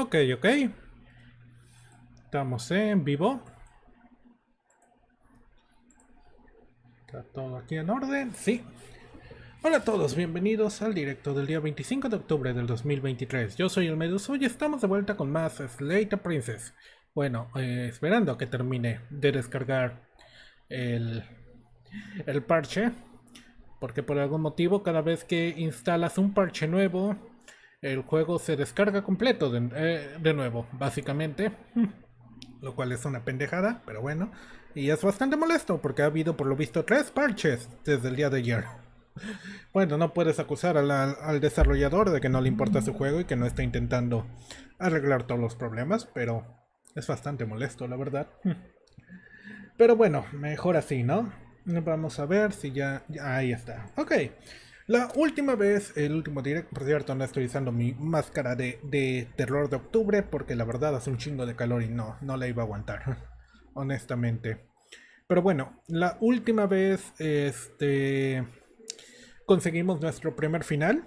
Ok, ok. Estamos en vivo. ¿Está todo aquí en orden? Sí. Hola a todos, bienvenidos al directo del día 25 de octubre del 2023. Yo soy el Meduso y estamos de vuelta con más Slate Princess. Bueno, esperando a que termine de descargar el, el parche. Porque por algún motivo cada vez que instalas un parche nuevo, el juego se descarga completo de nuevo, básicamente. Lo cual es una pendejada, pero bueno. Y es bastante molesto porque ha habido por lo visto 3 parches desde el día de ayer. Bueno, no puedes acusar al desarrollador de que no le importa su juego y que no está intentando arreglar todos los problemas, pero es bastante molesto, la verdad. Pero bueno, mejor así, ¿no? Vamos a ver si ya ahí está. Ok. La última vez, el último direct, por cierto, no estoy usando mi máscara de terror de octubre porque la verdad hace un chingo de calor y no la iba a aguantar, honestamente. Pero bueno, la última vez, conseguimos nuestro primer final.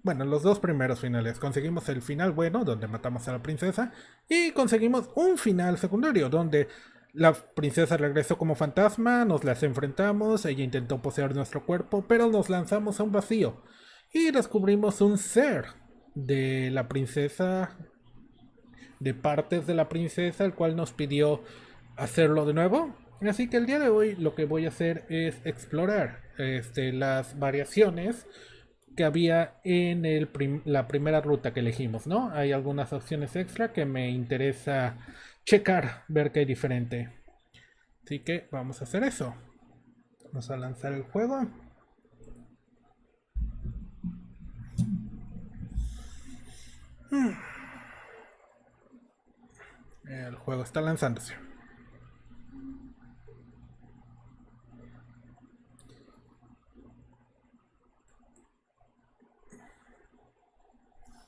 Bueno, los dos primeros finales. Conseguimos el final bueno, donde matamos a la princesa, y conseguimos un final secundario, donde la princesa regresó como fantasma, nos las enfrentamos, ella intentó poseer nuestro cuerpo, pero nos lanzamos a un vacío. Y descubrimos un ser de la princesa, de partes de la princesa, el cual nos pidió hacerlo de nuevo. Así que el día de hoy lo que voy a hacer es explorar las variaciones que había en la primera ruta que elegimos, ¿no? Hay algunas opciones extra que me interesa checar, ver qué hay diferente. Así que vamos a hacer eso. Vamos a lanzar el juego. El juego está lanzándose.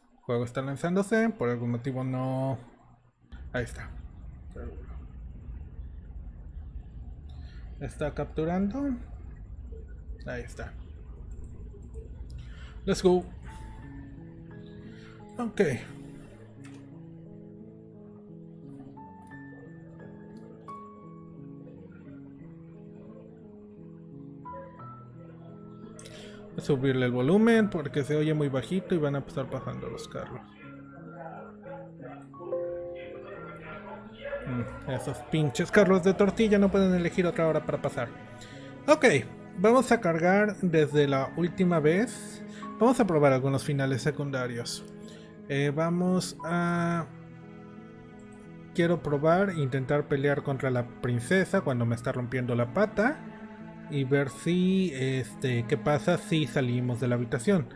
El juego está lanzándose, por algún motivo no... Ahí está. Está capturando. Ahí está. Let's go. Ok. Voy a subirle el volumen porque se oye muy bajito y van a estar pasando los carros. Esos pinches carros de tortilla no pueden elegir otra hora para pasar. Ok, vamos a cargar desde la última vez. Vamos a probar algunos finales secundarios. Vamos a... Quiero probar, intentar pelear contra la princesa cuando me está rompiendo la pata. Y ver si, qué pasa si salimos de la habitación.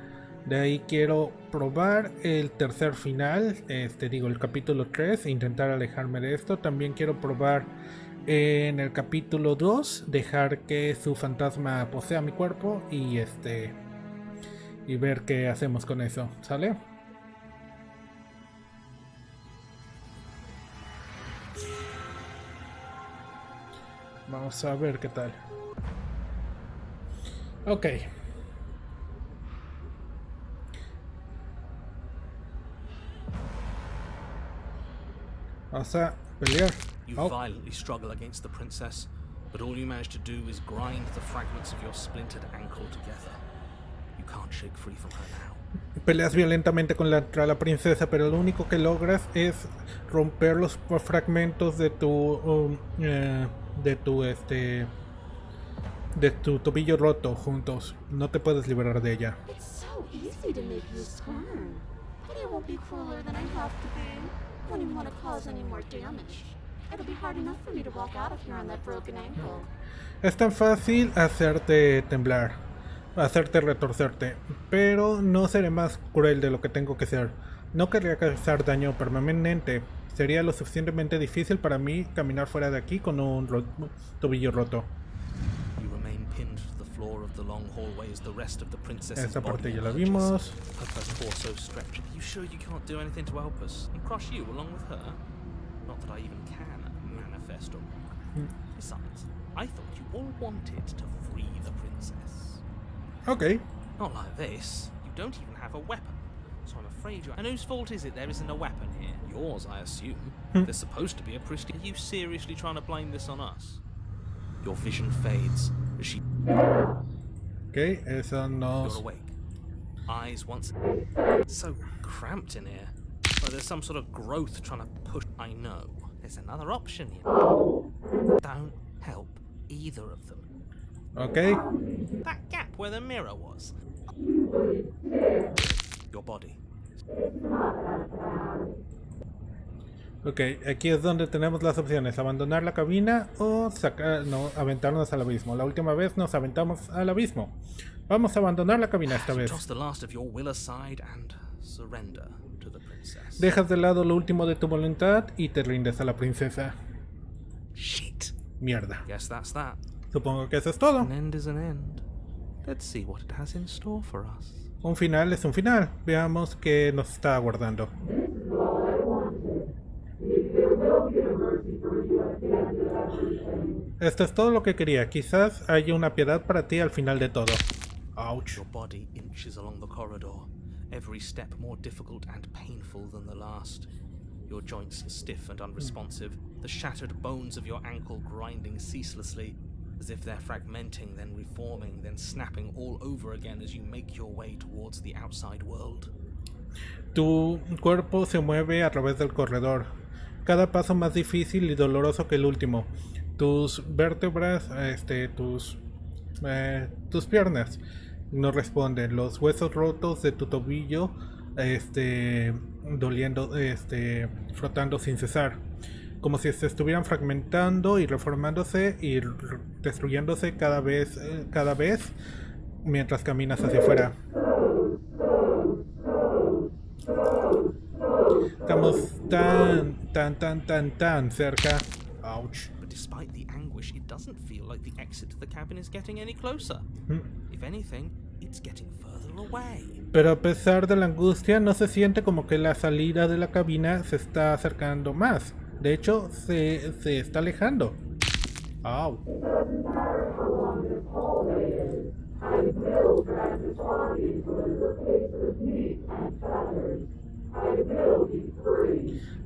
De ahí quiero probar el tercer final, el capítulo 3, e intentar alejarme de esto. También quiero probar en el capítulo 2, dejar que su fantasma posea mi cuerpo y y ver qué hacemos con eso, ¿sale? Vamos a ver qué tal. Ok. Vamos a pelear. You violently struggle against the princess, but all you manage to do is grind the fragments of your splintered ankle together. You can't shake free from her now. Peleas violentamente contra la princesa, pero lo único que logras es romper los fragmentos de tu tobillo roto juntos. No te puedes liberar de ella. It's so easy to make you squirm, but it won't be crueler than I have to be. Won't even want to cause any more damage. It'll be hard enough for me to walk out of here on that broken ankle. Es tan fácil hacerte temblar, hacerte retorcerte, pero no seré más cruel de lo que tengo que ser. No querría causar daño permanente. Sería lo suficientemente difícil para mí caminar fuera de aquí con un tobillo roto. You remain pinned to the floor of the long hallway as the rest of the princess's Esta parte body ya la emerges. vimos. Her torso stretched. Are you sure you can't do anything to help us and crush you along with her? Not that I even can manifest a rock. Besides, I thought you all wanted to free the princess. Ok. Not like this. You don't even have a weapon. So I'm afraid you're... And whose fault is it there isn't a weapon here? Yours, I assume. There's supposed to be a pristine... Are you seriously trying to blame this on us? Your vision fades as she... Ok, eso You're nos... awake. Eyes once... So cramped in here. Like there's some sort of growth trying to push... I know. There's another option here. Don't help either of them. Ok, That gap where the mirror was. Your body. ok, aquí es donde tenemos las opciones, abandonar la cabina o sacar, no, aventarnos al abismo. La última vez nos aventamos al abismo. Vamos a abandonar la cabina esta You vez. toss the last of your will aside and surrender to the princess. Dejas de lado lo último de tu voluntad y te rindes a la princesa. Shit. Mierda. Guess that's that. Supongo que eso es todo. An end is an end. Let's see what it has in store for us. Un final es un final. Veamos qué nos está aguardando. Esto es todo lo que quería. Quizás haya una piedad para ti al final de todo. Ouch. Your body inches along the corridor, every step more difficult and painful than the last. Your joints stiff and unresponsive, the shattered bones of your ankle grinding ceaselessly, as if they're fragmenting, then reforming, then snapping all over again as you make your way towards the outside world. Tu cuerpo se mueve a través del corredor, cada paso más difícil y doloroso que el último. Tus vértebras, tus piernas no responden. Los huesos rotos de tu tobillo, doliendo, frotando sin cesar, como si se estuvieran fragmentando y reformándose y destruyéndose cada vez mientras caminas hacia afuera. Estamos tan cerca. Ouch. But despite the anguish, it doesn't feel like the exit to the cabin is getting any closer. If anything, it's getting further away. Pero a pesar de la angustia, no se siente como que la salida de la cabina se está acercando más. De hecho, se está alejando. Au.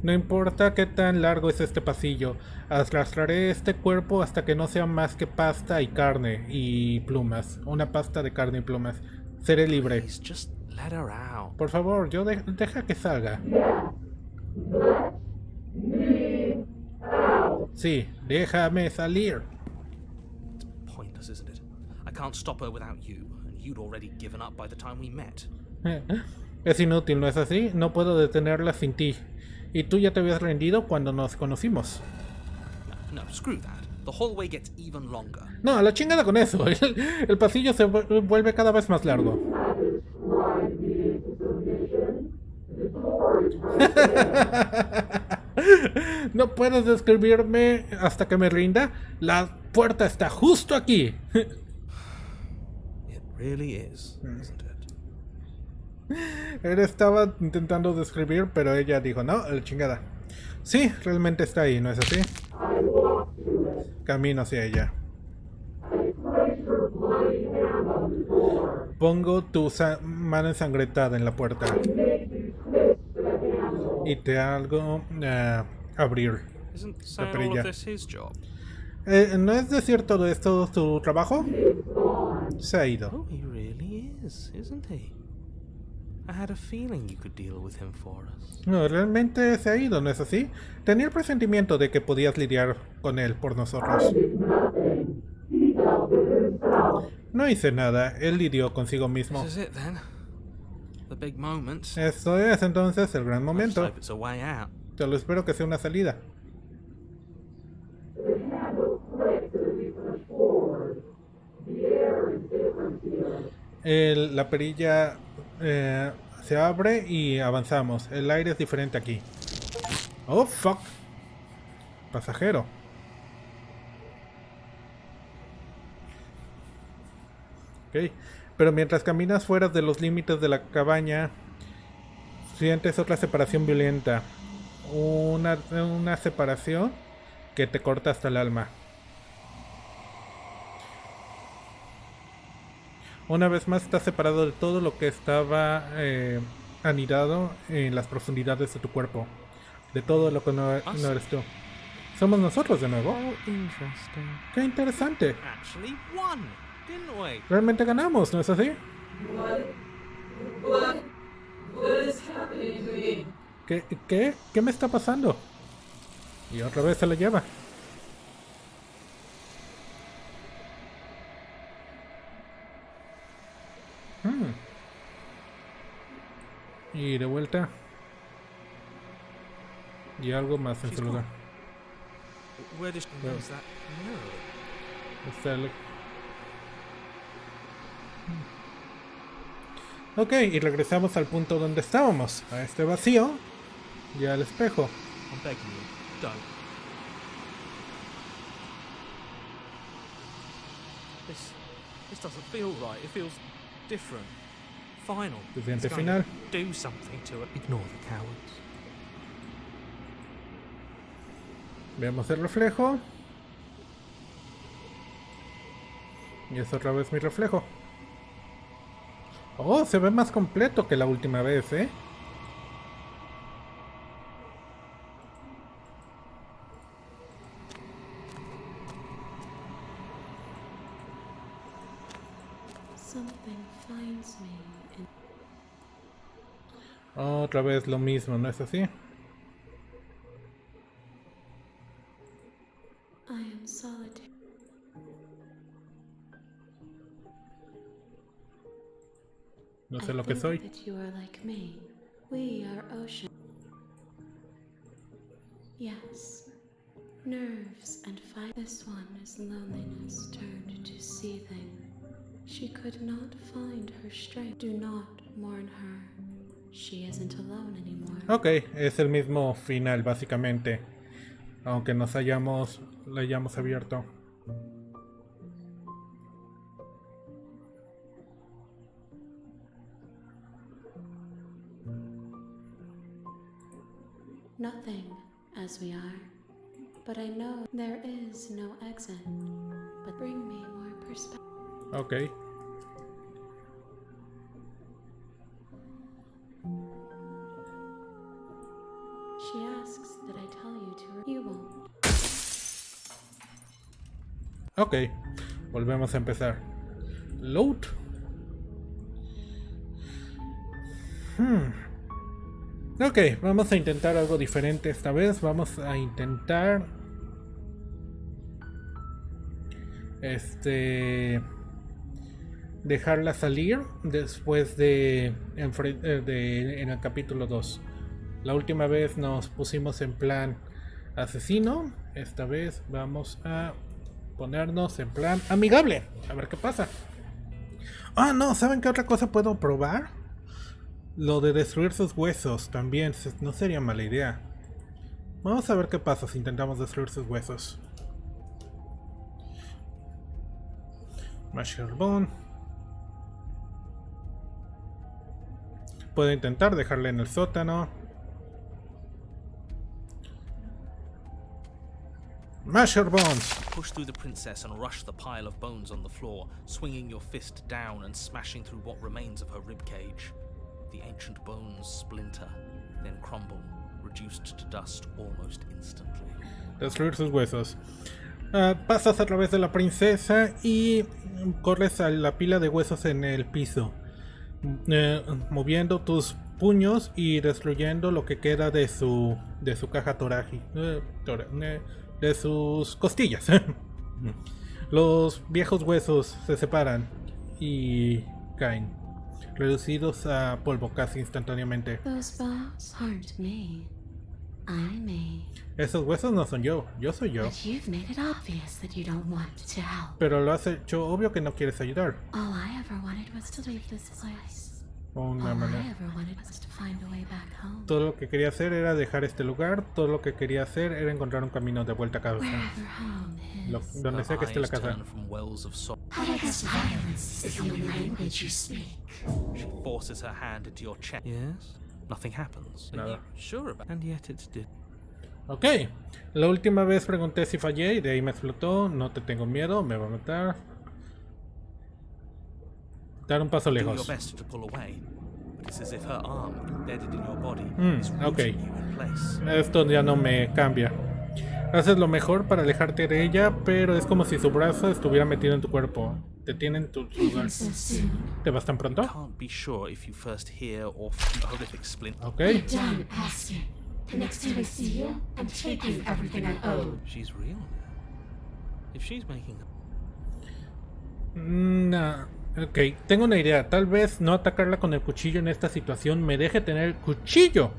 No importa qué tan largo es este pasillo, arrastraré este cuerpo hasta que no sea más que pasta y carne y plumas. Una pasta de carne y plumas. Seré libre. Please, just let her out. Por favor, deja que salga. Sí, déjame salir. It's pointless, isn't it? I can't stop her without you, and you'd already given up by the time we met. Es inútil, ¿no es así? No puedo detenerla sin ti. Y tú ya te habías rendido cuando nos conocimos. No, screw that. The hallway gets even longer. No, a la chingada con eso. El pasillo se vuelve cada vez más largo. ¿No puedes describirme hasta que me rinda? La puerta está justo aquí. It really is, isn't it? Él estaba intentando describir, pero ella dijo, no, la chingada. Sí, realmente está ahí, ¿no es así? Camino hacia ella. Pongo tu mano ensangrentada en la puerta. Y te hago abrir Isn't la saying all perilla. of this his job? ¿No es decir todo esto tu trabajo? Se ha ido. Oh, he really is, isn't he? I had a feeling you could deal with him for us. No, realmente se ha ido, ¿no es así? Tenía el presentimiento de que podías lidiar con él por nosotros. No hice nada, él lidió consigo mismo. This is it then. The big moment. Esto es entonces el gran I just momento. hope it's a way out. Solo espero que sea una salida. La perilla se abre y avanzamos. El aire es diferente aquí. Oh, fuck. Pasajero. Ok. Pero mientras caminas fuera de los límites de la cabaña, sientes otra separación violenta. Una separación que te corta hasta el alma. Una vez más estás separado de todo lo que estaba anidado en las profundidades de tu cuerpo, de todo lo que no eres tú. Somos nosotros de nuevo. Oh, interesting. ¡Qué interesante! Actually won, didn't we? Realmente ganamos, ¿no es así? What is happening to me? ¿Qué me está pasando? Y otra vez se la lleva. Y de vuelta. Y algo más en su lugar. Where did she use that mirror? Está el... Ok, y regresamos al punto donde estábamos, a este vacío y al espejo. I'm begging you, don't. This doesn't feel right. It feels different. Final. Suficiente It's going final. to do something to it. Ignore the cowards. Vemos el reflejo. Y es otra vez mi reflejo. Oh, se ve más completo que la última vez, ¿eh? Something finds me in Otra vez lo mismo, ¿no es así? I am solitary. No sé lo que soy. That you are like me. We are ocean. Yes. Nerves and fight. This one is loneliness turned to seething. She could not find her strength. Do not mourn her. She isn't alone anymore. Ok, es el mismo final básicamente. Aunque lo hayamos abierto. Nothing as we are. But I know there is no exit. But bring me more perspective. Ok. She asks that I tell you to. You won't. Ok. Volvemos a empezar. Load. Ok, vamos a intentar algo diferente esta vez. Vamos a intentar... dejarla salir después en el capítulo 2. La última vez nos pusimos en plan asesino. Esta vez vamos a ponernos en plan amigable. A ver qué pasa. Ah, no, ¿saben qué otra cosa puedo probar? Lo de destruir sus huesos también no sería mala idea. Vamos a ver qué pasa si intentamos destruir sus huesos. Masher Bone. Puedo intentar dejarle en el sótano. Masher Bones. Push through the princess and rush the pile of bones on the floor, swinging your fist down and smashing through what remains of her ribcage. The ancient bones splinter, then crumble, reduced to dust almost instantly. Destruir sus huesos. Pasas a través de la princesa y corres a la pila de huesos en el piso, moviendo tus puños y destruyendo lo que queda de su caja torácica, de sus costillas. Los viejos huesos se separan y caen, reducidos a polvo casi instantáneamente. Those bones aren't me. I'm me. Esos huesos no son yo soy yo. But you've made it obvious that you don't want to help. Pero lo has hecho obvio que no quieres ayudar. All I ever wanted was to leave this place. Una All manera. I ever wanted was to find a way back home. Todo lo que quería hacer era dejar este lugar. Todo lo que quería hacer era encontrar un camino de vuelta a casa. Wherever home is. Donde sea que esté la Her casa. eyes turn from wells of sorrow. But I guess violence is the only language you speak. She forces her hand into your chest. Yes? Nothing happens. Are Nada. you sure about it? And yet it did. Ok. La última vez pregunté si fallé y de ahí me explotó. No te tengo miedo, me va a matar. Dar un paso Do your lejos. best to pull away, but It's as if her arm, embedded in your body, is okay. rooting you in place. Esto ya no me cambia. Haces lo mejor para alejarte de ella, pero es como si su brazo estuviera metido en tu cuerpo. Te tienen tu lugar. So soon. ¿Te vas tan pronto? Can't be sure if you first hear or feel a horrific splint. Ok. Done, Pastor. The next time I see you, I'm taking everything I owe. She's real now. If she's making No. Ok, tengo una idea. Tal vez no atacarla con el cuchillo en esta situación me deje tener el cuchillo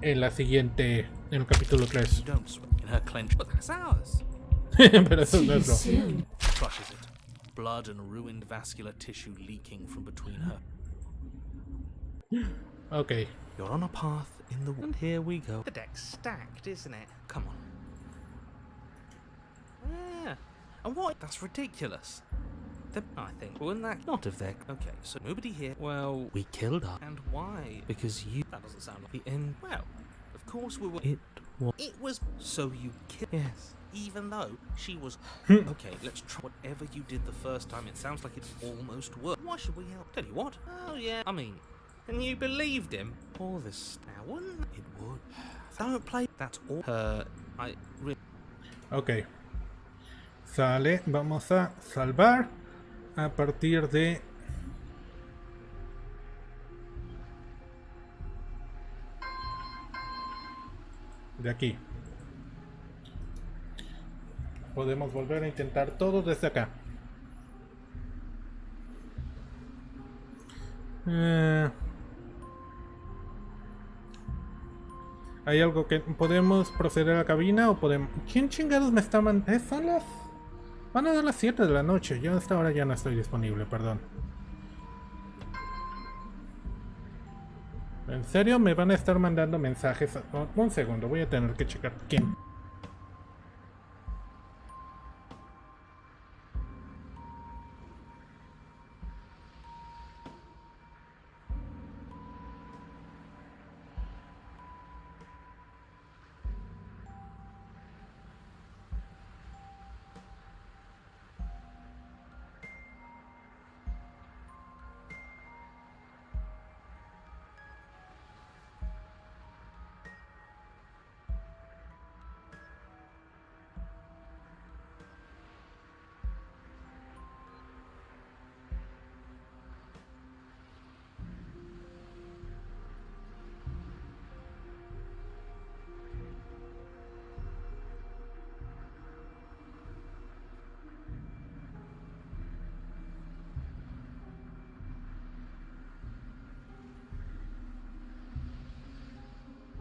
en la siguiente. En el capítulo 3. you don't sweat in her clenched, but that's ours. Pero eso es See you nuestro. soon. Crushes it. Blood and ruined vascular tissue leaking from between her. Ok. You're on a path in the and here we go. The deck's stacked, isn't it? Come on. Yeah. And what? That's ridiculous. I think. Wouldn't that not if they're okay? So nobody here. Well, we killed her. And why? Because you. That doesn't sound like the end. Well, of course we were. It was. It was. So you killed. Yes. Even though she was. Okay, let's try. Whatever you did the first time, it sounds like it's almost worked. Why should we help? Tell you what. Oh yeah. I mean, and you believed him. All this now, wouldn't it? Would. Don't play. That's all. I. Ok. Sale. Vamos a salvar. A partir de... de aquí. Podemos volver a intentar todo desde acá. ¿Hay algo que... podemos proceder a la cabina o podemos... ¿Quién chingados me está mandando? Son las... van a dar las 7 de la noche. Yo hasta ahora ya no estoy disponible, perdón. ¿En serio me van a estar mandando mensajes? Un segundo, voy a tener que checar quién.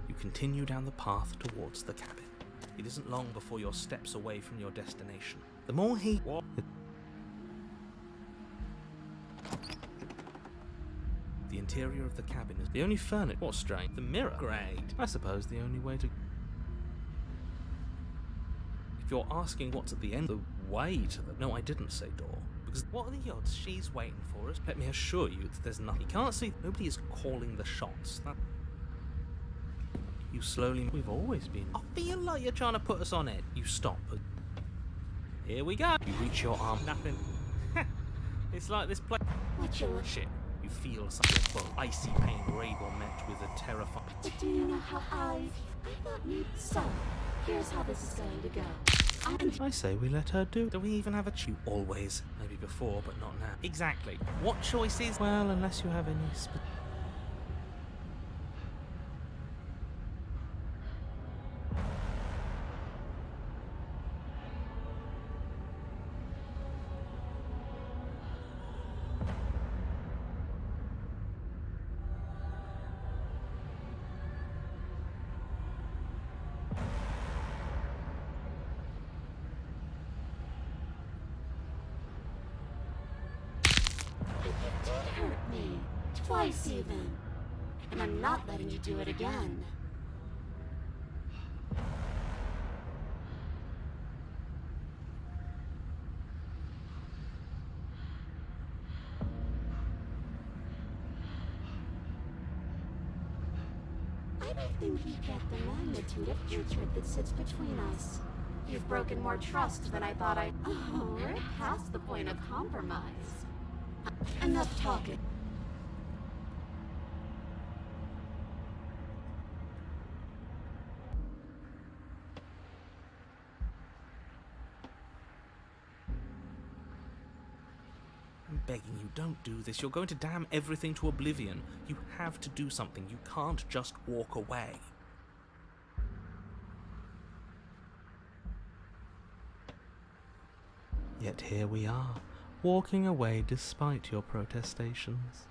You continue down the path towards the cabin. It isn't long before you're steps away from your destination. The more he... The interior of the cabin is the only furniture. What's strange? The mirror. Great. I suppose the only way to... If you're asking what's at the end, the way to the... No, I didn't say door. Because what are the odds she's waiting for us? Let me assure you that there's nothing. You can't see... Nobody is calling the shots. That... You slowly... We've always been... I feel like you're trying to put us on it. You stop. Here we go. You reach your arm. Nothing. It's like this place... What's your... Shit. You feel something full. Icy pain Rabel met with a terrifying... But do you know how I thought me? So, here's how this is going to go. I say we let her do. Do we even have a chew? Always. Maybe before, but not now. Exactly. What choices? Well, unless you have any... You did hurt me. Twice even. And I'm not letting you do it again. I don't think you get the magnitude of hatred that sits between us. You've broken more trust than I thought I... Oh, we're past the point of compromise. Enough talking. I'm begging you, don't do this. You're going to damn everything to oblivion. You have to do something. You can't just walk away. Yet here we are, walking away despite your protestations.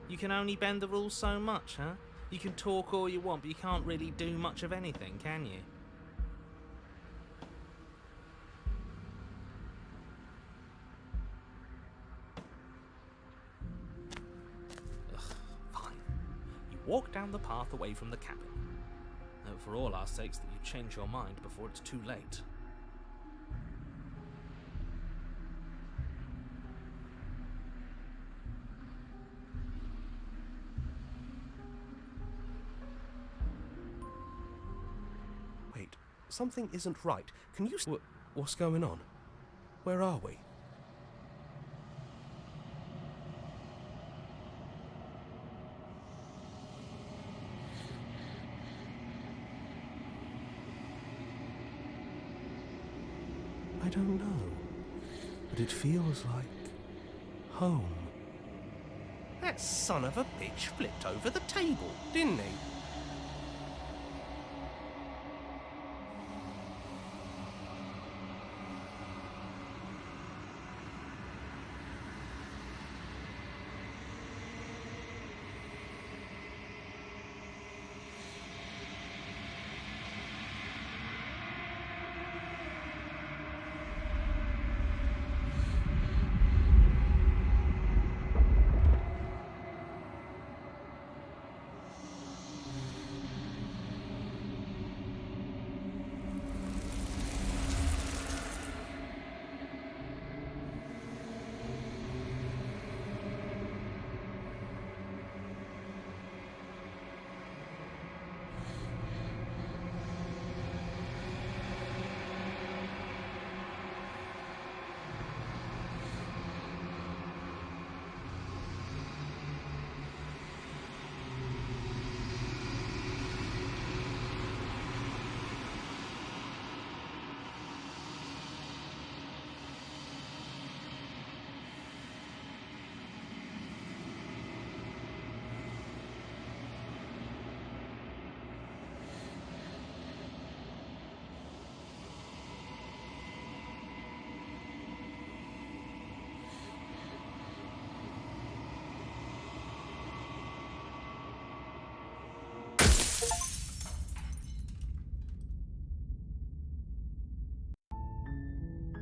You can only bend the rules so much, huh? You can talk all you want, but you can't really do much of anything, can you? Ugh, fine. You walk down the path away from the cabin. Hope for all our sakes that you change your mind before it's too late. Wait, something isn't right. Can you... What's going on? Where are we? I don't know, but it feels like home. That son of a bitch flipped over the table, Didn't he?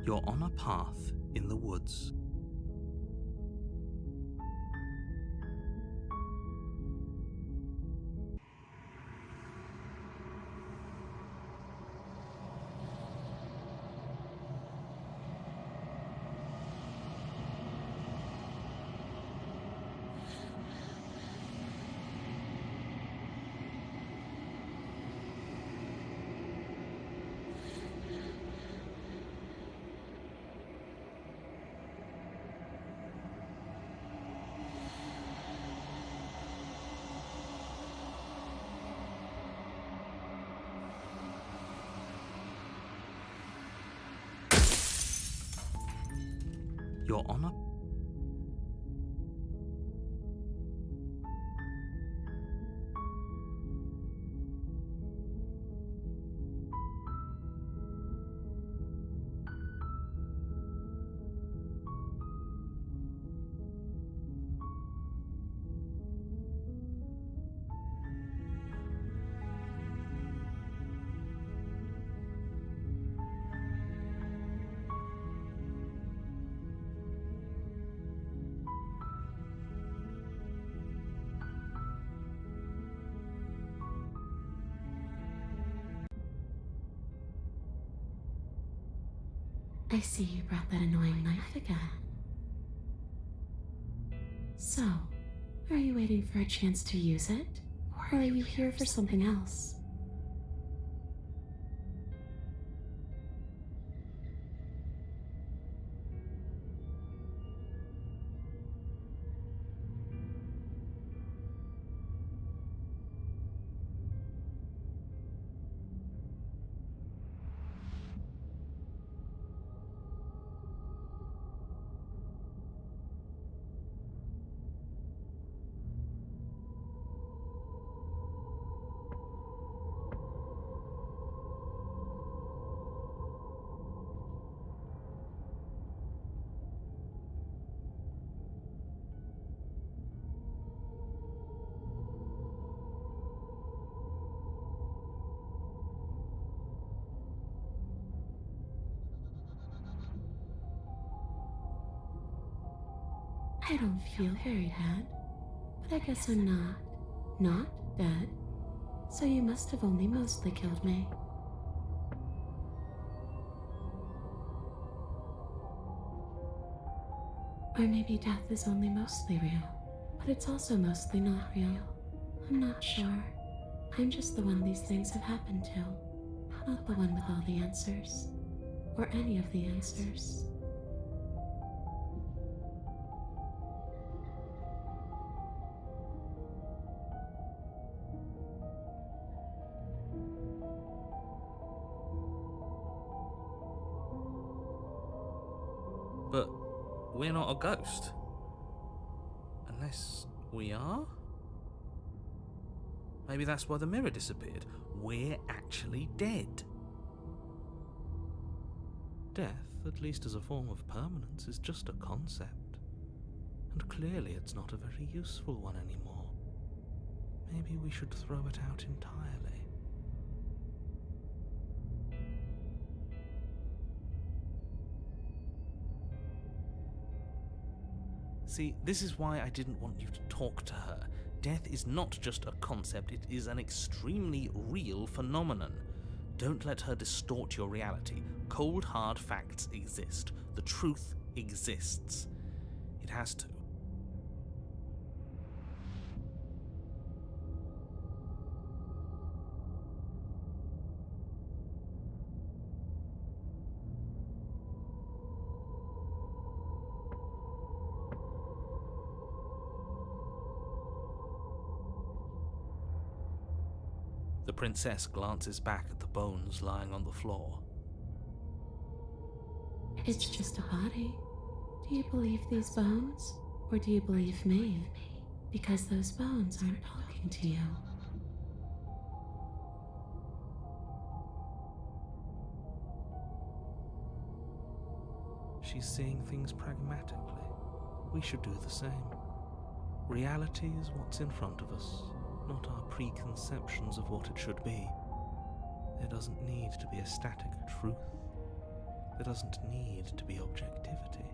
You're on a path in the woods. You're on a... I see you brought that annoying knife again. So, are you waiting for a chance to use it? Or are you here for something else? I don't feel very bad, but I guess I'm not dead. So you must have only mostly killed me. Or maybe death is only mostly real, but it's also mostly not real. I'm not sure. I'm just the one these things have happened to, not the one with all the answers, or any of the answers. But we're not a ghost. Unless we are? Maybe that's why the mirror disappeared. We're actually dead. Death, at least as a form of permanence, is just a concept. And clearly it's not a very useful one anymore. Maybe we should throw it out entirely. See, this is why I didn't want you to talk to her. Death is not just a concept, it is an extremely real phenomenon. Don't let her distort your reality. Cold, hard facts exist. The truth exists. It has to. The princess glances back at the bones lying on the floor. It's just a body. Do you believe these bones? Or do you believe me? Because those bones aren't talking to you. She's seeing things pragmatically. We should do the same. Reality is what's in front of us, not our preconceptions of what it should be. There doesn't need to be a static truth. There doesn't need to be objectivity.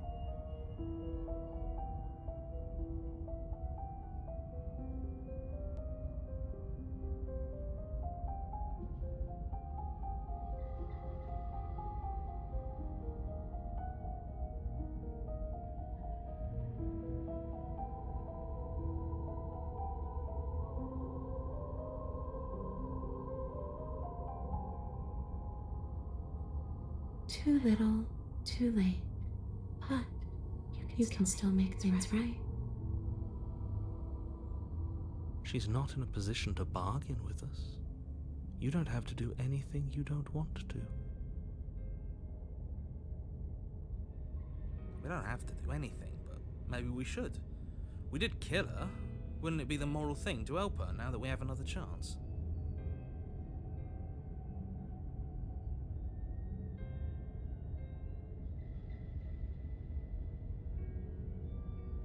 Too little, too late. But you can still make things right. She's not in a position to bargain with us. You don't have to do anything you don't want to. We don't have to do anything, but maybe we should. We did kill her. Wouldn't it be the moral thing to help her now that we have another chance?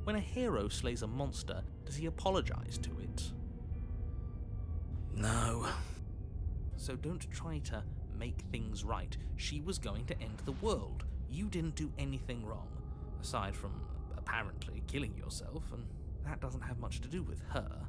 When a hero slays a monster, does he apologize to it? No. So don't try to make things right. She was going to end the world. You didn't do anything wrong, aside from apparently killing yourself, and that doesn't have much to do with her.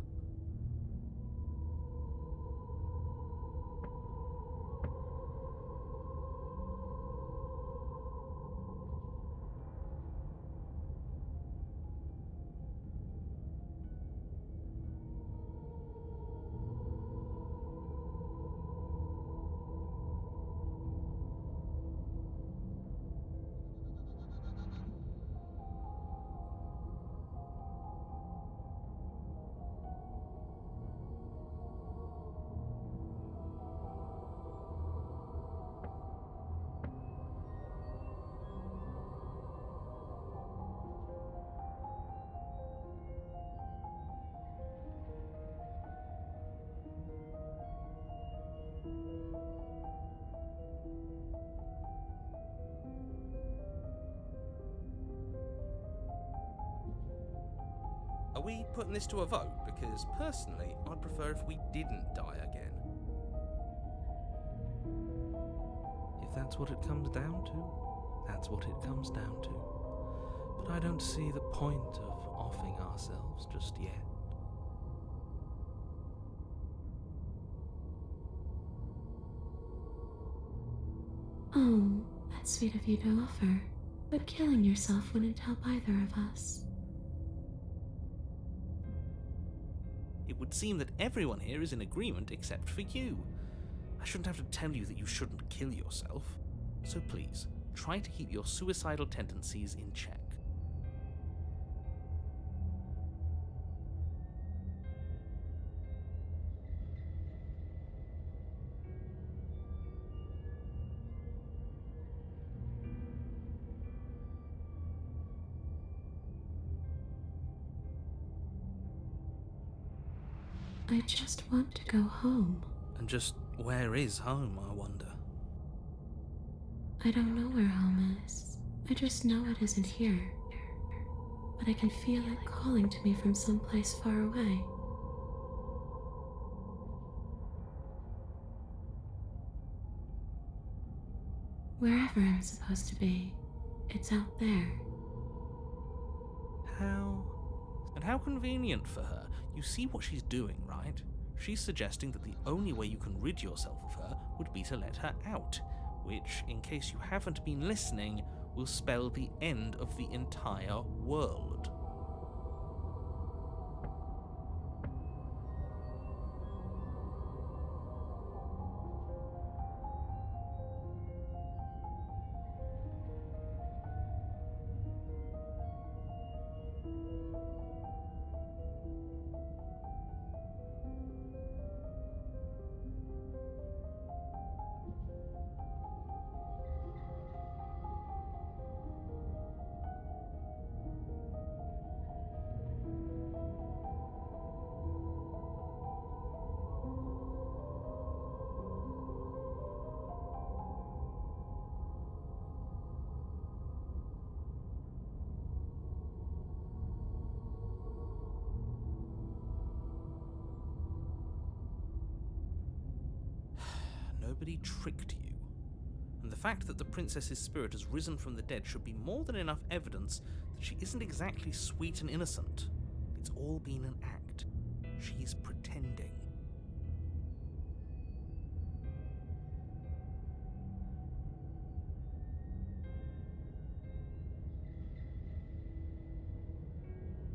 Are we putting this to a vote? Because personally, I'd prefer if we didn't die again. If that's what it comes down to, that's what it comes down to. But I don't see the point of offing ourselves just yet. Oh, that's sweet of you to offer, but killing yourself wouldn't help either of us. It would seem that everyone here is in agreement except for you. I shouldn't have to tell you that you shouldn't kill yourself. So please, try to keep your suicidal tendencies in check. I just want to go home. And just where is home, I wonder? I don't know where home is. I just know it isn't here. But I can feel it calling to me from someplace far away. Wherever I'm supposed to be, it's out there. How convenient for her. You see what she's doing, right? She's suggesting that the only way you can rid yourself of her would be to let her out, which, in case you haven't been listening, will spell the end of the entire world. Nobody tricked you. And the fact that the princess's spirit has risen from the dead should be more than enough evidence that she isn't exactly sweet and innocent. It's all been an act. She's pretending.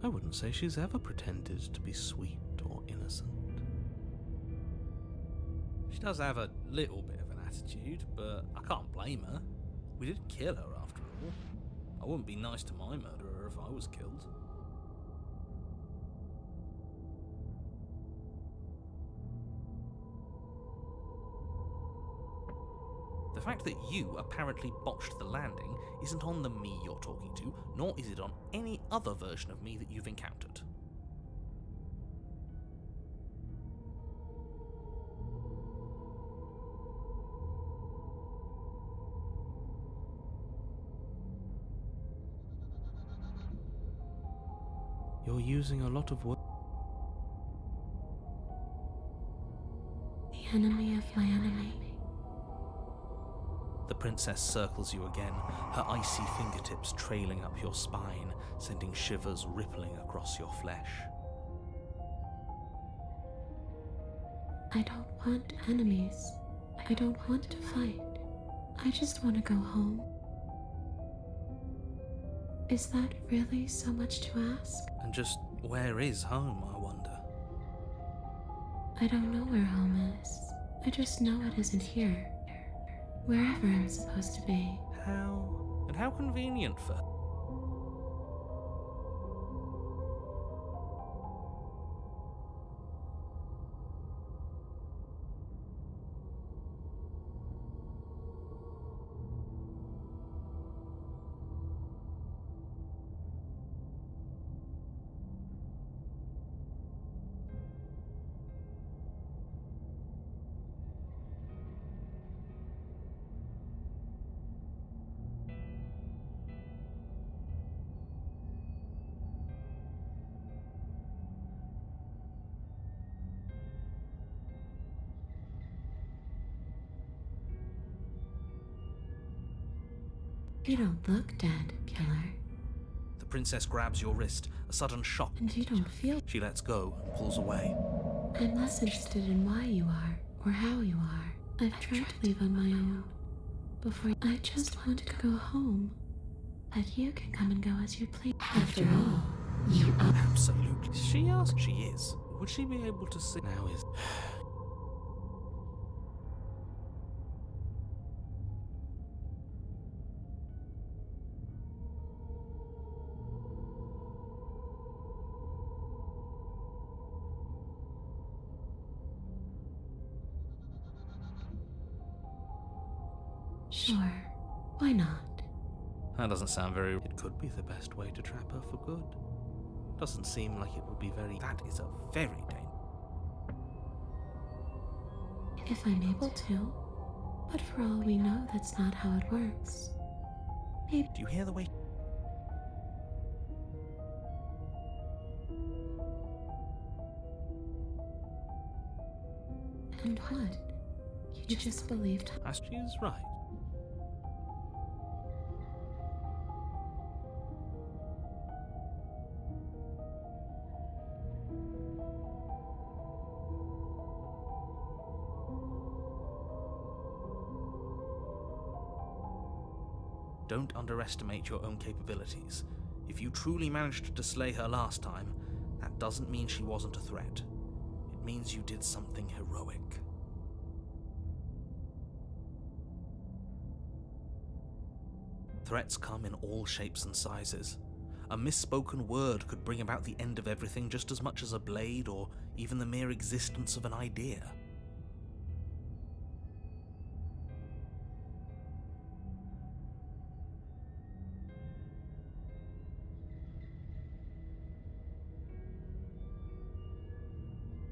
I wouldn't say she's ever pretended to be sweet or innocent. She does have a little bit of an attitude, but I can't blame her. We did kill her after all. I wouldn't be nice to my murderer if I was killed. The fact that you apparently botched the landing isn't on the me you're talking to, nor is it on any other version of me that you've encountered. You're using a lot of words. The enemy of my enemy. The princess circles you again, her icy fingertips trailing up your spine, sending shivers rippling across your flesh. I don't want enemies. I don't want to fight. I just want to go home. Is that really so much to ask? And just where is home, I wonder? I don't know where home is. I just know it isn't here. Wherever I'm supposed to be. How convenient for her. You don't look dead, killer. The princess grabs your wrist, a sudden shock. And you don't feel. She lets go and pulls away. I'm less interested in why you are, or how you are. I've tried to leave on my own. Before I just want to go home. But you can come and go as you please. After all, you are. Absolutely. She asked. She is. Would she be able to see? Now is. Sure, why not? That doesn't sound very... It could be the best way to trap her for good. Doesn't seem like it would be very... That is a very dangerous... If I'm able to. But for all we know, that's not how it works. Maybe... Do you hear the way... And what? You just believed... She's right. Don't underestimate your own capabilities. If you truly managed to slay her last time, that doesn't mean she wasn't a threat. It means you did something heroic. Threats come in all shapes and sizes. A misspoken word could bring about the end of everything just as much as a blade or even the mere existence of an idea.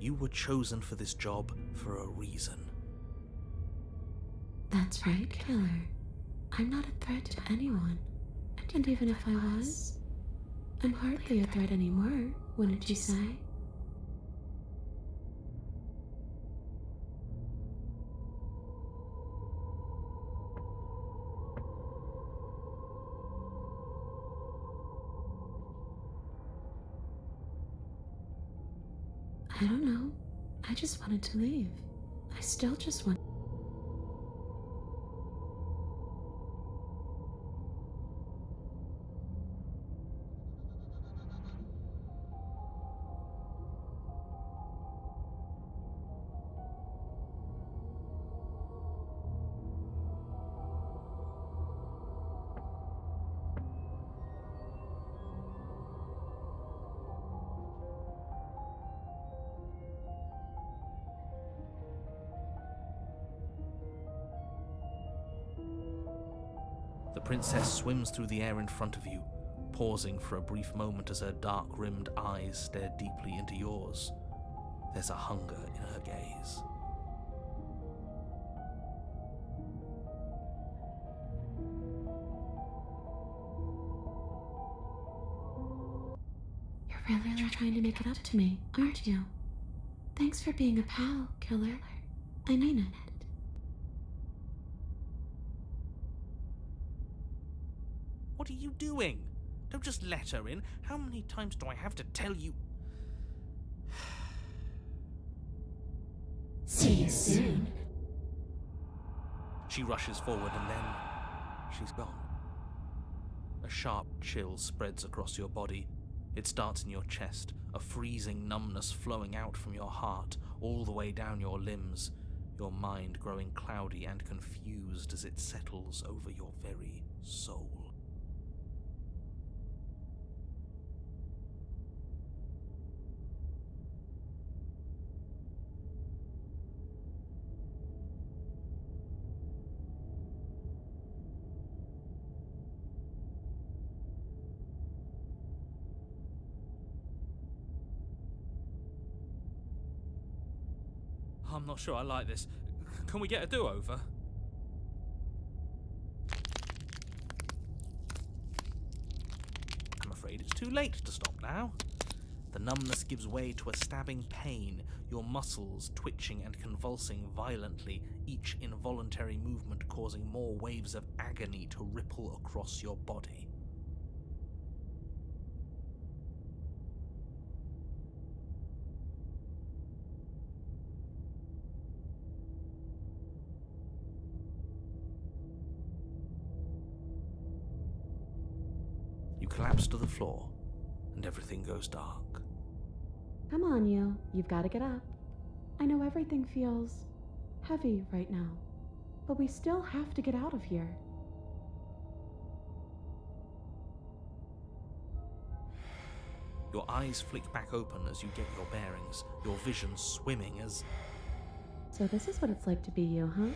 You were chosen for this job for a reason. That's right, killer. I'm not a threat to anyone. And even if I was, I'm hardly a threat anymore, wouldn't you say? I don't know. I just wanted to leave. I still just want... The princess swims through the air in front of you, pausing for a brief moment as her dark-rimmed eyes stare deeply into yours. There's a hunger in her gaze. You're really trying to make it up to me, aren't you? Thanks for being a pal, killer. I mean it. What are you doing? Don't just let her in. How many times do I have to tell you? See you soon. She rushes forward and then she's gone. A sharp chill spreads across your body. It starts in your chest, a freezing numbness flowing out from your heart, all the way down your limbs, your mind growing cloudy and confused as it settles over your very soul. I'm not sure I like this. Can we get a do-over? I'm afraid it's too late to stop now. The numbness gives way to a stabbing pain, your muscles twitching and convulsing violently, each involuntary movement causing more waves of agony to ripple across your body. collapse to the floor, and everything goes dark. Come on, you. You've got to get up. I know everything feels heavy right now, but we still have to get out of here. Your eyes flick back open as you get your bearings, your vision swimming as... So this is what it's like to be you, huh?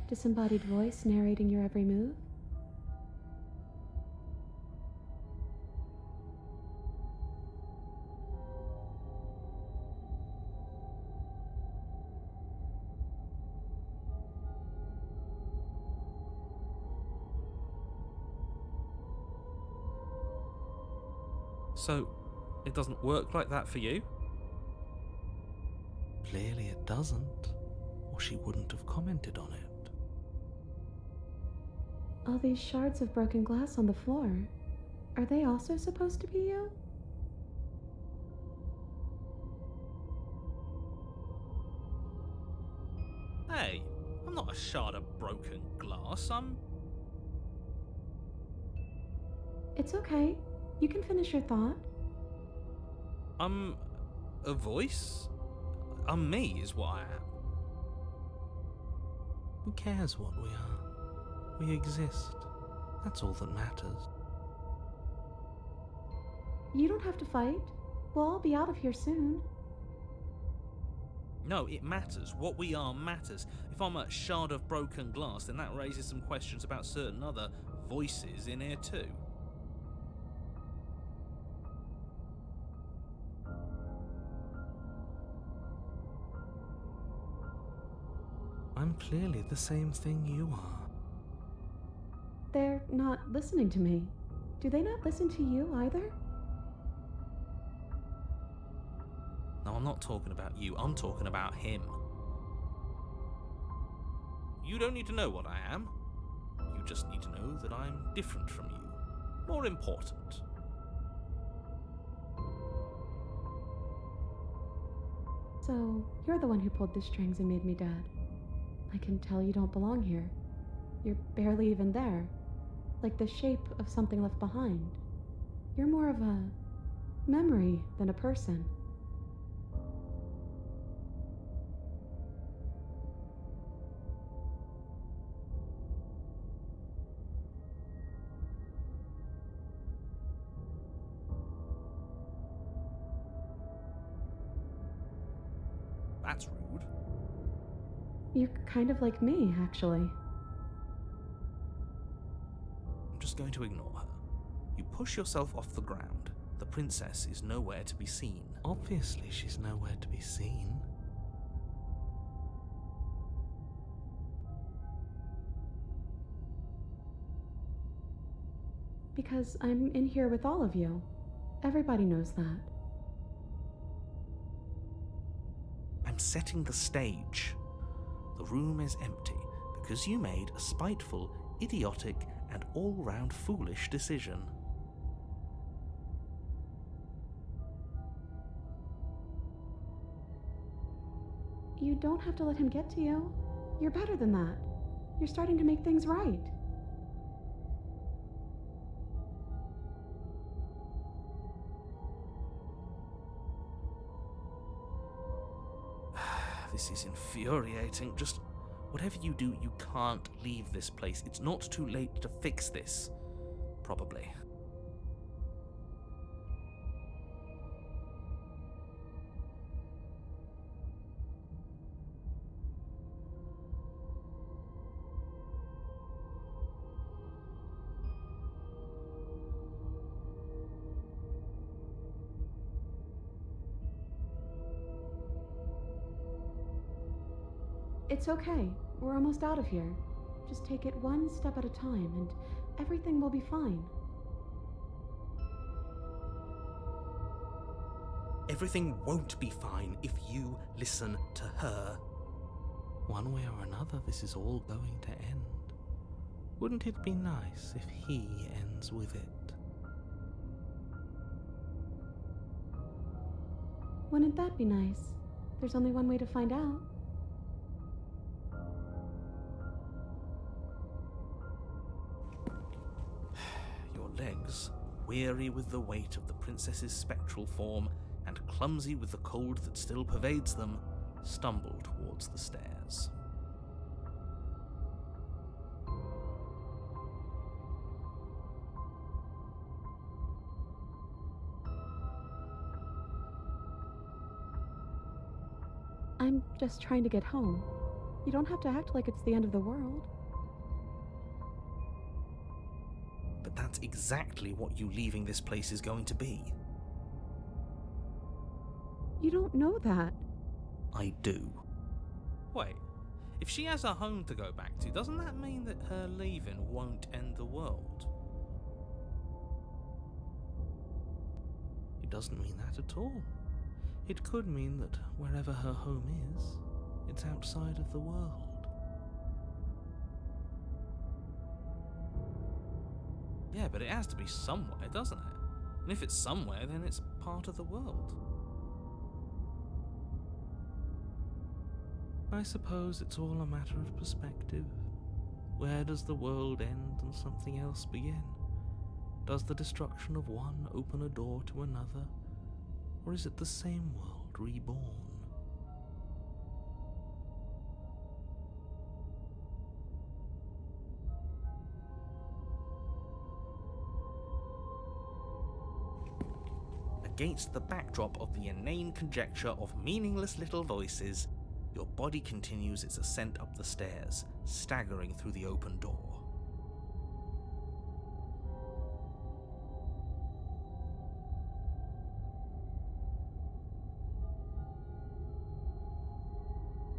Disembodied voice narrating your every move? So, it doesn't work like that for you? Clearly it doesn't, or she wouldn't have commented on it. All these shards of broken glass on the floor, are they also supposed to be you? Hey, I'm not a shard of broken glass, It's okay. You can finish your thought. I'm a voice? I'm me is what I am. Who cares what we are? We exist. That's all that matters. You don't have to fight. We'll all be out of here soon. No, it matters. What we are matters. If I'm a shard of broken glass, then that raises some questions about certain other voices in here too. I'm clearly the same thing you are. They're not listening to me. Do they not listen to you either? No, I'm not talking about you. I'm talking about him. You don't need to know what I am. You just need to know that I'm different from you. More important. So, you're the one who pulled the strings and made me dead. I can tell you don't belong here. You're barely even there. Like the shape of something left behind. You're more of a memory than a person. That's rude. You're kind of like me, actually. I'm just going to ignore her. You push yourself off the ground. The princess is nowhere to be seen. Obviously, she's nowhere to be seen. Because I'm in here with all of you. Everybody knows that. I'm setting the stage. The room is empty because you made a spiteful, idiotic, and all-round foolish decision. You don't have to let him get to you. You're better than that. You're starting to make things right. This is infuriating. Just whatever you do, you can't leave this place. It's not too late to fix this. Probably. It's okay. We're almost out of here. Just take it one step at a time, and everything will be fine. Everything won't be fine if you listen to her. One way or another, this is all going to end. Wouldn't it be nice if he ends with it? Wouldn't that be nice? There's only one way to find out. Your legs weary with the weight of the princess's spectral form and clumsy with the cold that still pervades them, stumble towards the stairs. I'm just trying to get home. You don't have to act like it's the end of the world. But that's exactly what you leaving this place is going to be. You don't know that. I do. Wait, if she has a home to go back to, doesn't that mean that her leaving won't end the world? It doesn't mean that at all. It could mean that wherever her home is, it's outside of the world. Yeah, but it has to be somewhere, doesn't it? And if it's somewhere, then it's part of the world. I suppose it's all a matter of perspective. Where does the world end and something else begin? Does the destruction of one open a door to another? Or is it the same world reborn? Against the backdrop of the inane conjecture of meaningless little voices, your body continues its ascent up the stairs, staggering through the open door.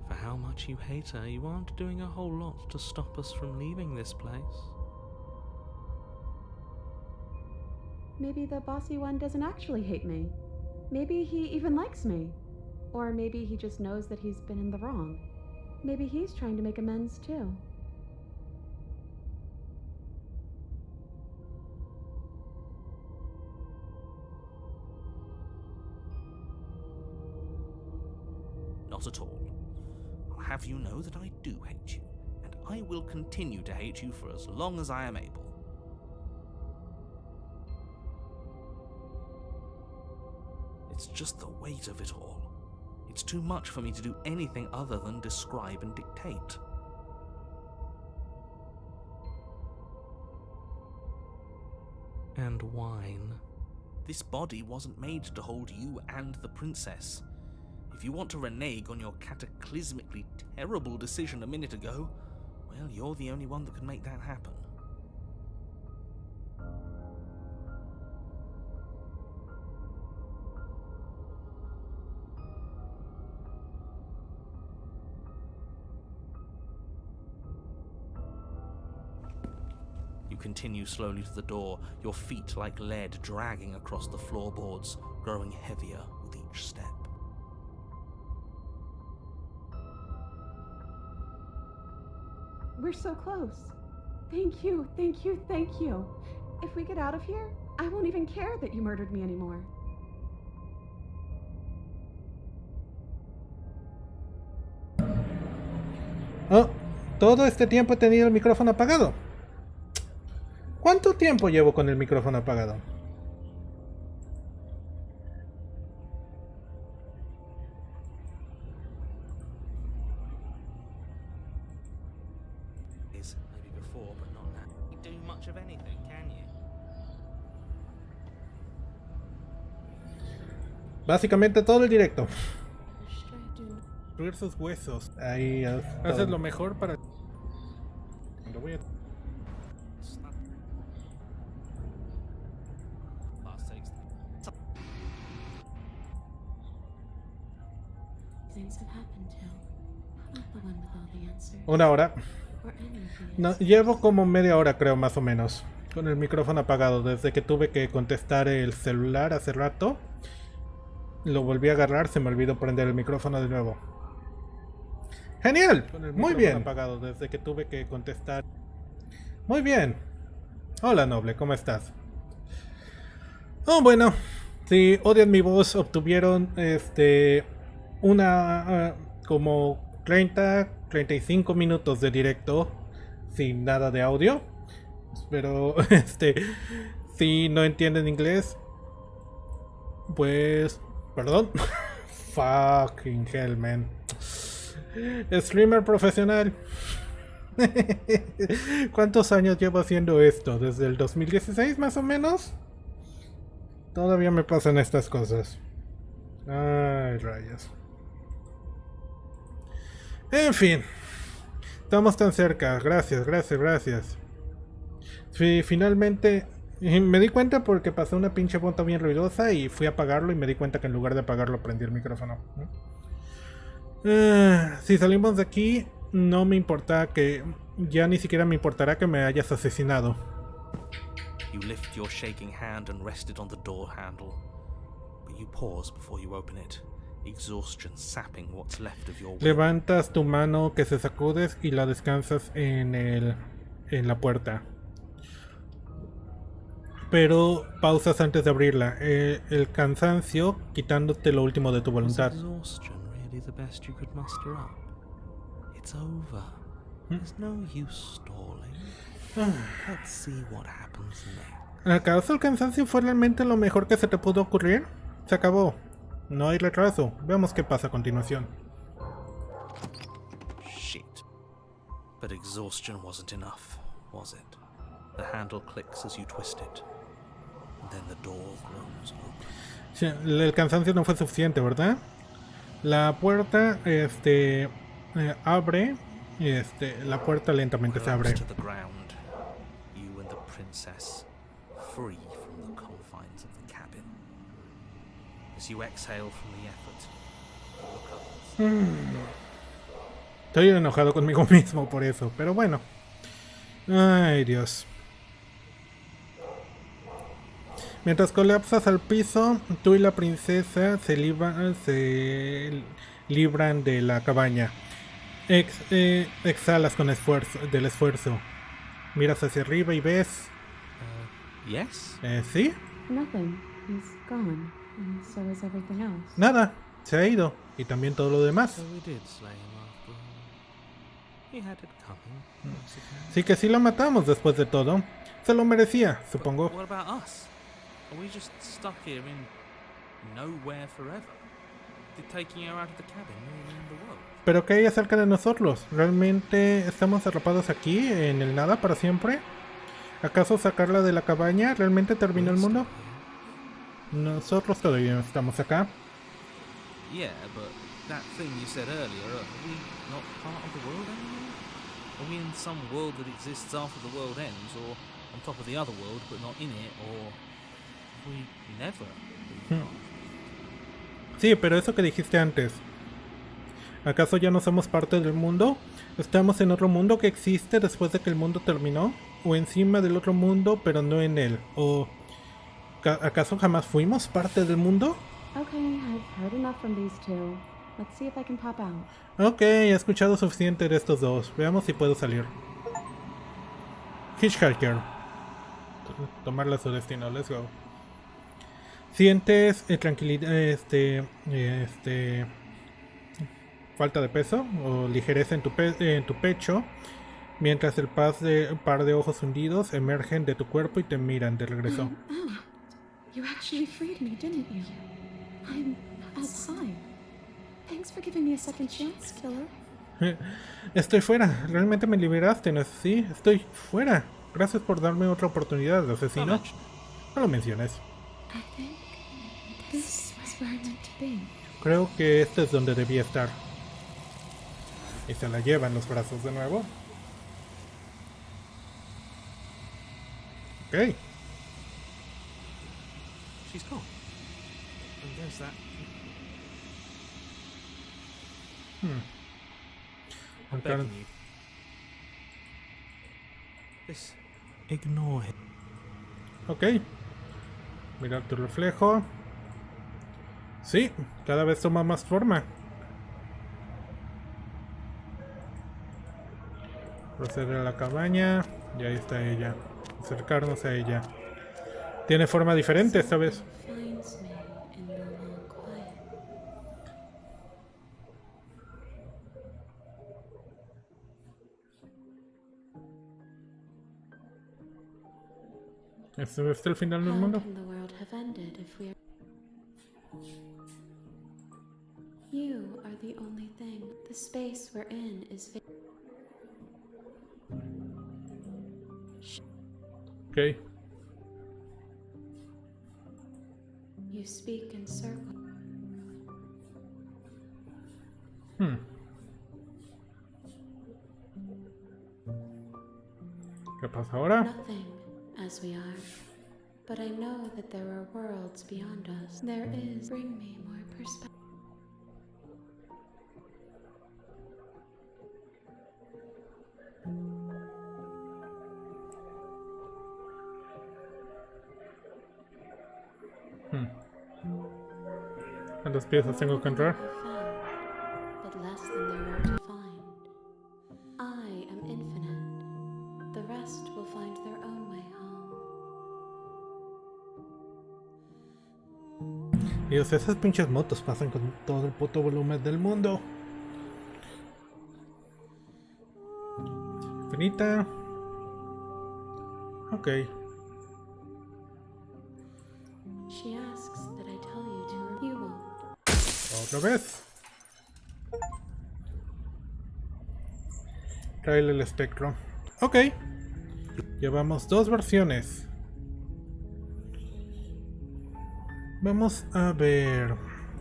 For how much you hate her, you aren't doing a whole lot to stop us from leaving this place. Maybe the bossy one doesn't actually hate me. Maybe he even likes me. Or maybe he just knows that he's been in the wrong. Maybe he's trying to make amends too. Not at all. I'll have you know that I do hate you, and I will continue to hate you for as long as I am able. It's just the weight of it all. It's too much for me to do anything other than describe and dictate. And whine. This body wasn't made to hold you and the princess. If you want to renege on your cataclysmically terrible decision a minute ago, well, you're the only one that can make that happen. You continue slowly to the door, your feet like lead dragging across the floorboards, growing heavier with each step. We're so close. Thank you, thank you, thank you. If we get out of here, I won't even care that you murdered me anymore. Oh, todo este tiempo he tenido el micrófono apagado. ¿Cuánto tiempo llevo con el micrófono apagado? Maybe before, but not now. You do much of anything, can you? Básicamente todo el directo. Restraint. Destruir sus huesos. Ahí haces lo mejor para... Lo voy a... Things have happened to. Not the one with all the answers. Una hora. Or any of the No, answers. llevo como media hora creo más o menos. Con el micrófono apagado. Desde que tuve que contestar el celular hace rato. Lo volví a agarrar, se me olvidó prender el micrófono de nuevo. ¡Genial! Muy bien. Apagado desde que tuve que contestar. Muy bien. Hola noble, ¿cómo estás? Oh, bueno. Si odian mi voz, obtuvieron una como 35 minutos de directo sin nada de audio. Pero Si no entienden inglés, pues... Perdón. Fucking hell, man. Streamer profesional. ¿Cuántos años llevo haciendo esto? ¿Desde el 2016 más o menos? Todavía me pasan estas cosas. Ay, rayos. En fin. Estamos tan cerca. Gracias, gracias, gracias. Sí, finalmente... Me di cuenta porque pasó una pinche bota bien ruidosa y fui a apagarlo y me di cuenta que en lugar de apagarlo prendí el micrófono. Si salimos de aquí, no me importa que... Ya ni siquiera me importará que me hayas asesinado. You lift your shaking hand and rest it on the door handle, but you pause before you open it, exhaustion sapping what's left of your will. Levantas tu mano que se sacudes y la descansas en la puerta. Pero pausas antes de abrirla. El cansancio quitándote lo último de tu Was voluntad. exhaustion really the best you could muster up? It's over. There's no use stalling. Let's see what happens next. ¿Acaso el cansancio fue realmente lo mejor que se te pudo ocurrir? Se acabó. No hay retraso. Veamos qué pasa a continuación. Shit. But exhaustion wasn't enough, was it? The handle clicks as you twist it. And then the door grows open. Sí, el cansancio no fue suficiente, ¿verdad? La puerta, abre. La puerta lentamente se abre. Close to the ground, you and the princess, free from the confines of the cabin. As you exhale from the effort, you look up. Estoy enojado conmigo mismo por eso, pero bueno. Ay, Dios. Mientras colapsas al piso, tú y la princesa se libran de la cabaña. Exhalas con del esfuerzo. Miras hacia arriba y ves... Yes? ¿Sí? Nothing. He's gone, and so is everything else. Nada. Se ha ido. Y también todo lo demás. So we did slay him after all. He had it coming. once again. Sí que sí lo matamos después de todo. Se lo merecía, But supongo. what about us? Are we just stuck here in nowhere forever? Did taking her out of the cabin ruin the world? Pero ¿qué hay acerca de nosotros? ¿Realmente estamos atrapados aquí, en el nada, para siempre? ¿Acaso sacarla de la cabaña realmente terminó el mundo? Nosotros todavía estamos acá. Yeah, but that thing you said earlier, are we not part of the world anymore? Are we in some world that exists after the world ends, or on top of the other world but not in it, or have we never moved on? Sí, pero eso que dijiste antes. ¿Acaso ya no somos parte del mundo? ¿Estamos en otro mundo que existe después de que el mundo terminó? ¿O encima del otro mundo pero no en él? ¿O acaso jamás fuimos parte del mundo? Okay, I've heard enough from these two. Let's see if I can pop out. Ok, he escuchado suficiente de estos dos. Veamos si puedo salir. Hitchhiker. Tomarla a su destino, let's go. Sientes tranquilidad, falta de peso o ligereza en tu pecho, mientras el par de ojos hundidos emergen de tu cuerpo y te miran de regreso. You actually freed me, didn't you? I'm outside. Thanks for giving me a second chance, killer. Estoy fuera, realmente me liberaste, ¿no es así? Estoy fuera. Gracias por darme otra oportunidad, asesino. No lo menciones. I think this was where I meant to be. Creo que este es donde debía estar. Y se la lleva en los brazos de nuevo. Ok. She's gone. And there's that. I'm Claro. begging you. This. Ignore him. Ok. Mirar tu reflejo. Sí, cada vez toma más forma. Proceder a la cabaña. Y ahí está ella. Acercarnos a ella. Tiene forma diferente esta vez. Finds me in the long quiet. ¿Este es el final del How mundo? can the world have ended if we are... You are the only thing. The space we're in is... Ok. You speak in circles. ¿Qué pasa ahora? Nothing, as we are. But I know that there are worlds beyond us. There is. Bring me more perspective. ¿Cuántas piezas tengo que entrar? But less than there are to find. I am infinite. The rest will find their own way home. Dios, esas pinches motos pasan con todo el puto volumen del mundo. Finita. Ok. She asks that I tell you to. You won't. Otra vez. Trae el espectro. Ok. Llevamos dos versiones. Vamos a ver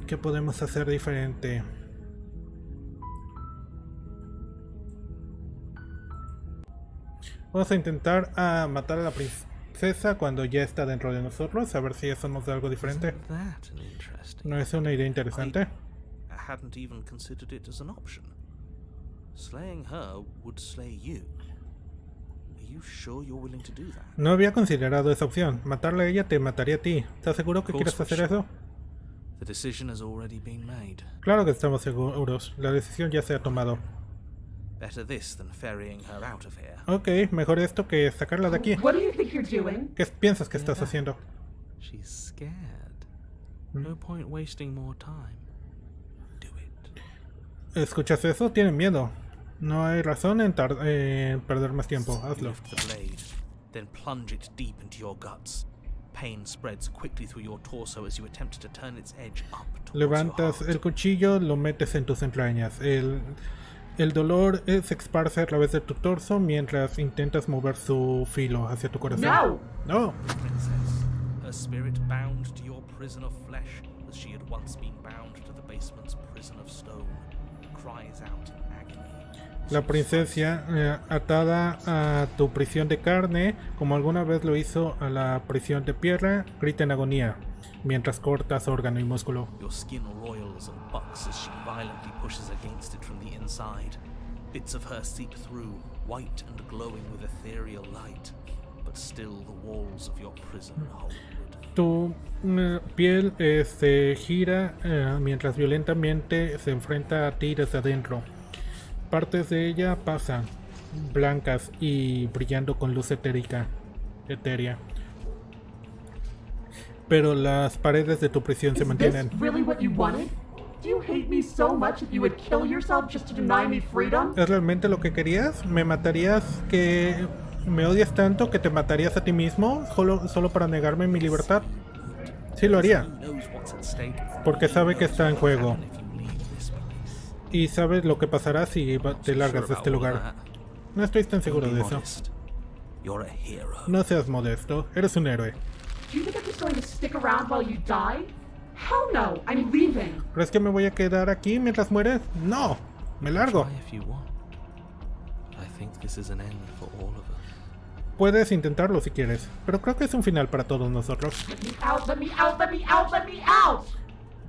qué podemos hacer diferente. Vamos a intentar matar a la princesa cuando ya está dentro de nosotros, a ver si eso nos da algo diferente. Isn't that an interesting? ¿No es una idea interesante? I hadn't even considered it as an option. Slaying her would slay you. Are you sure you're willing to do that? No había considerado esa opción. Matarla a ella te mataría a ti. ¿Estás seguro que quieres hacer eso? The decision has already been made. Claro que estamos seguros. La decisión ya se ha tomado. Better this than ferrying her out of here. Ok, mejor esto que sacarla de aquí. What do you think you're doing? ¿Qué piensas que estás haciendo? She's scared. No point wasting more time. Do it. ¿Escuchas eso? Tiene miedo. No hay razón en perder más tiempo. Hazlo. Lift the blade, then plunge it deep into your guts. Pain spreads quickly through your torso as you attempt to turn its edge up towards Levantas your el heart. cuchillo, lo metes en tus entrañas. El dolor se esparce a través de tu torso mientras intentas mover su filo hacia tu corazón. No! No. Princess, her spirit bound to your prison of flesh as she had once been bound to the basement's prison of stone, cries out in agony. La princesa atada a tu prisión de carne, como alguna vez lo hizo a la prisión de piedra, grita en agonía mientras cortas órgano y músculo. Your skin roils and bucks as she violently pushes against it from the inside. Bits of her seep through, white and glowing with ethereal light, but still the walls of your prison hold. Tu piel se gira mientras violentamente se enfrenta a ti desde adentro. Partes de ella pasan, blancas y brillando con luz etérea. Pero las paredes de tu prisión se Is mantienen. this really what you wanted? Do you hate me so much that you would kill yourself just to deny me freedom? ¿Es realmente lo que querías? ¿Me matarías que me odias tanto que te matarías a ti mismo solo para negarme mi libertad? Sí lo haría, Who knows what's at stake? porque sabe que está en juego. Happen if you leave this place. Y sabes lo que pasará si te largas de este lugar. No estoy tan seguro Be de eso. modest. You're a hero. No seas modesto, eres un héroe. Do you think I'm just going to stick around while you die? Hell no, I'm leaving. ¿Crees que me voy a quedar aquí mientras mueres? No, me largo. Try if you want. I think this is an end for all of us. Puedes intentarlo si quieres, pero creo que es un final para todos nosotros. Let me out, let me out, let me out, let me out!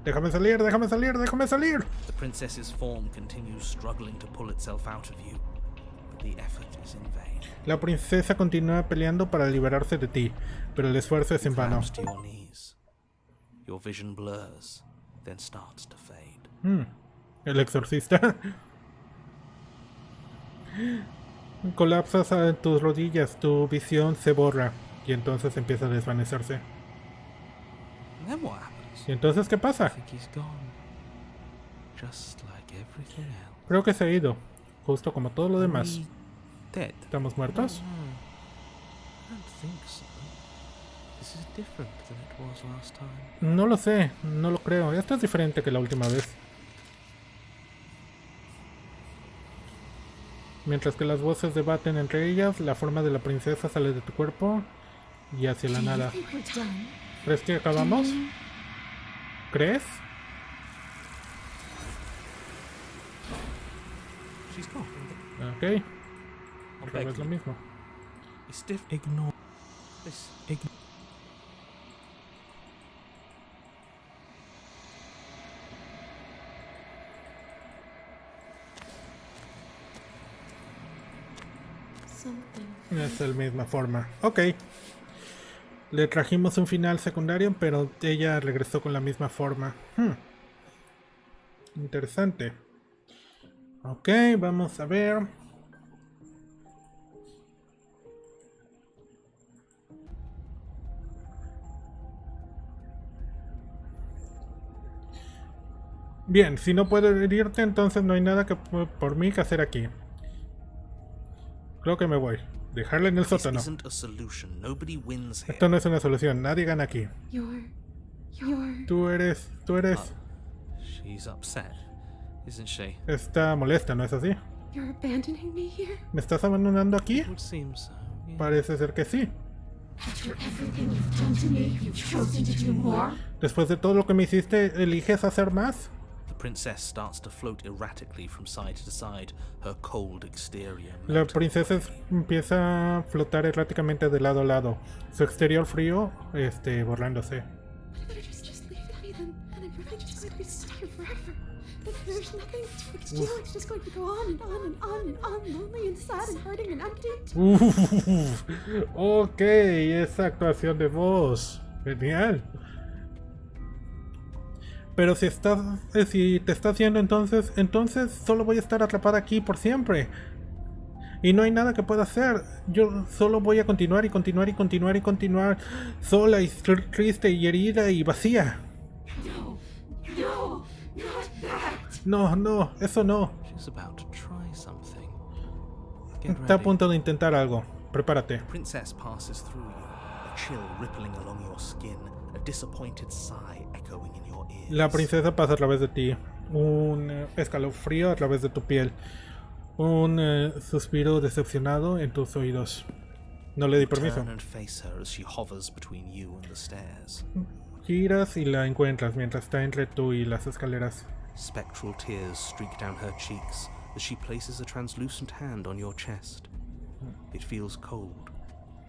Déjame salir, déjame salir, déjame salir. The princess's form continues struggling to pull itself out of you, but the effort is in vain. La princesa continúa peleando para liberarse de ti, pero el esfuerzo es en vano. Collapse to your knees. Your vision blurs, then starts to fade. El exorcista. Colapsas a tus rodillas, tu visión se borra y entonces empieza a desvanecerse. And then what happens? ¿Y entonces qué pasa? I think he's gone. Just like everything else. Creo que se ha ido, justo como todo lo demás. Dead? ¿Estamos muertos? I don't think so. This is different than it was last time. No lo sé, no lo creo. Esto es diferente que la última vez. Mientras que las voces debaten entre ellas, la forma de la princesa sale de tu cuerpo y hacia la nada. ¿Crees que acabamos? ¿Crees? She's gone. Ok. Otra vez lo mismo. Stiff ignore this. Something. Es la misma forma. Ok. Le trajimos un final secundario, pero ella regresó con la misma forma. Interesante. Ok, vamos a ver. Bien, si no puedo herirte, entonces no hay nada que por mí que hacer aquí. Creo que me voy. Dejarla en el sótano. Esto no es una solución. Nadie gana aquí. You're. Tú eres... She's upset, isn't she? Está molesta, ¿no es así? You're abandoning me here? ¿Me estás abandonando aquí? It would seem so. Yeah. Parece ser que sí. After everything you've done to me, you've chosen to do more? Después de todo lo que me hiciste, ¿eliges hacer más? The princess starts to float erratically from side to side, her cold exterior La melting princesa away. empieza a flotar erráticamente de lado a lado. Su exterior frío, borrándose. What if you just leave me then? And I'm really just going to be stuck here forever. There's nothing to do. It's just going to go on and on and on and on, lonely and sad and hurting and empty. Ok, esa actuación de voz. Genial. Pero si te estás yendo entonces solo voy a estar atrapada aquí por siempre. Y no hay nada que pueda hacer. Yo solo voy a continuar y continuar y continuar y continuar. Sola y triste y herida y vacía. No, not that. No, eso no. She's about to try something. Get Está a ready. punto de intentar algo. Prepárate. The princess passes through you, a chill rippling along your skin, a disappointed sigh echoing in your ears. La princesa pasa a través de ti. Un escalofrío a través de tu piel. Un suspiro decepcionado en tus oídos. No le di permiso. Turn and face her as she hovers between you and the stairs. Giras y la encuentras mientras está entre tú y las escaleras. Spectral tears streak down her cheeks as she places a translucent hand on your chest. It feels cold,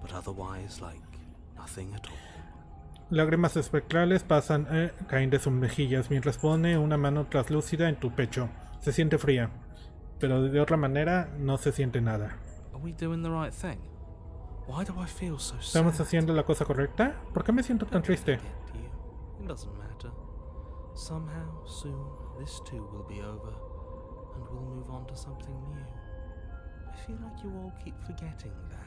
but otherwise like nothing at all. Lágrimas espectrales caen de sus mejillas mientras pone una mano translúcida en tu pecho. Se siente fría, pero de otra manera no se siente nada. Are we doing the right thing? Why do I feel so sad? ¿Estamos haciendo la cosa correcta? ¿Por qué me siento tan triste? Forget you. It doesn't matter. Somehow, soon, this too will be over, and we'll move on to something new. I feel like you all keep forgetting that.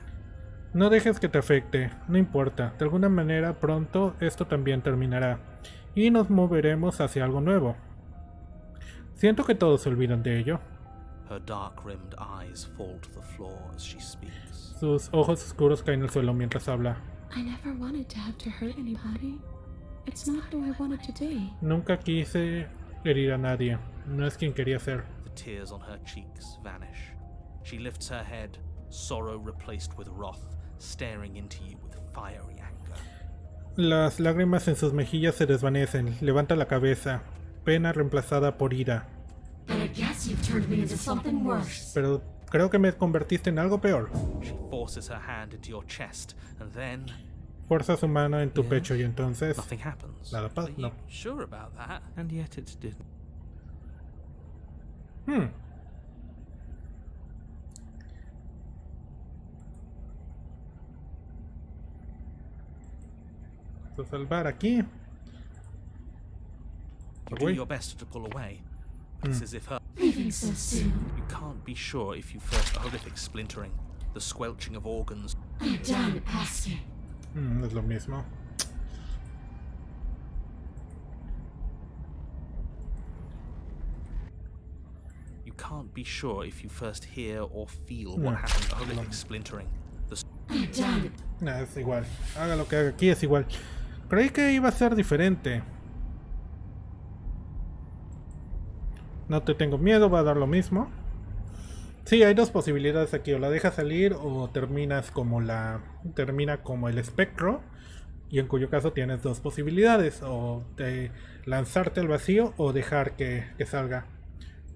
No dejes que te afecte, no importa. De alguna manera pronto esto también terminará y nos moveremos hacia algo nuevo. Siento que todos se olvidan de ello. Her dark-rimmed eyes fall to the floor as she speaks. Sus ojos oscuros caen al suelo mientras habla. I never wanted to have to hurt anybody. It's not who I wanted to be. Nunca quise herir a nadie. No es quien quería ser. The tears on her cheeks vanish. She lifts her head, sorrow replaced with wrath, staring into you with fiery anger. Las lágrimas en sus mejillas se desvanecen. Levanta la cabeza. Pena reemplazada por ira. But I guess you've turned me into something worse. Pero creo que me convertiste en algo peor. She forces her hand into your chest, and then Fuerza su mano en tu pecho y entonces... nothing happens. Nada pasa, Are you no. sure about that? And yet it didn't. Vamos a salvar aquí. You Away. do your best to pull away. It's as if her. Leaving so soon. You can't be sure if you felt a horrific splintering, the squelching of organs. I'm done asking. Es lo mismo. You can't be sure if you first hear or feel No. what happened. A horrific splintering. The I'm done Nah, es igual. Haga lo que haga aquí, es igual. Creí que iba a ser diferente. No te tengo miedo, va a dar lo mismo. Sí, hay dos posibilidades aquí. O la dejas salir o terminas como termina como el espectro. Y en cuyo caso tienes dos posibilidades. O de lanzarte al vacío o dejar que salga.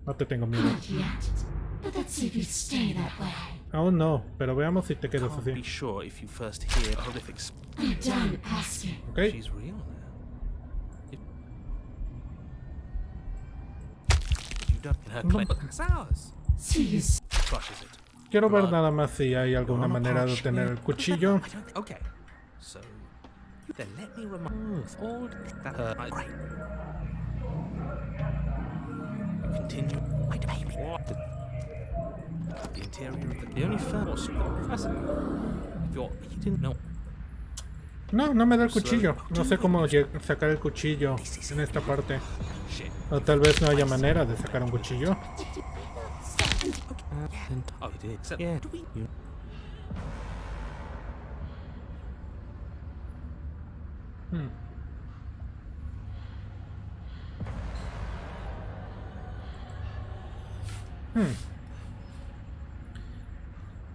No te tengo miedo. Not yet. But let's see if you stay that way. Aún no, pero veamos si te quedas Can't be así. sure if you first hear horrific. I'm done asking. Ok. She's real now. If you don't in her claim, but that's ours. See you soon. Crushes it. Quiero ver Blood. nada más si hay alguna On a manera de patch. obtener el cuchillo. I don't think. Okay. So then let me remind all that great. Continue. Wait, baby. What? The interior of the only first professor. If you didn't know. No, no me da el cuchillo. No sé cómo sacar el cuchillo en esta parte. Shit. O tal vez no haya manera de sacar un cuchillo. Oh, you did. So, yeah. You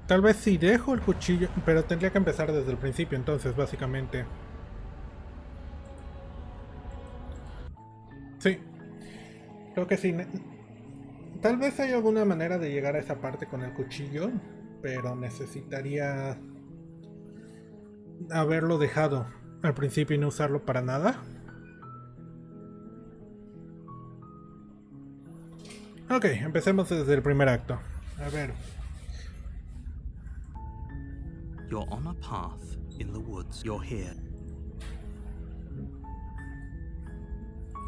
Tal vez si dejo el cuchillo, pero tendría que empezar desde el principio entonces, básicamente. Sí. Creo que sí. Tal vez hay alguna manera de llegar a esa parte con el cuchillo, pero necesitaría haberlo dejado al principio y no usarlo para nada. Ok, empecemos desde el primer acto. A ver. You're on a path in the woods. You're here.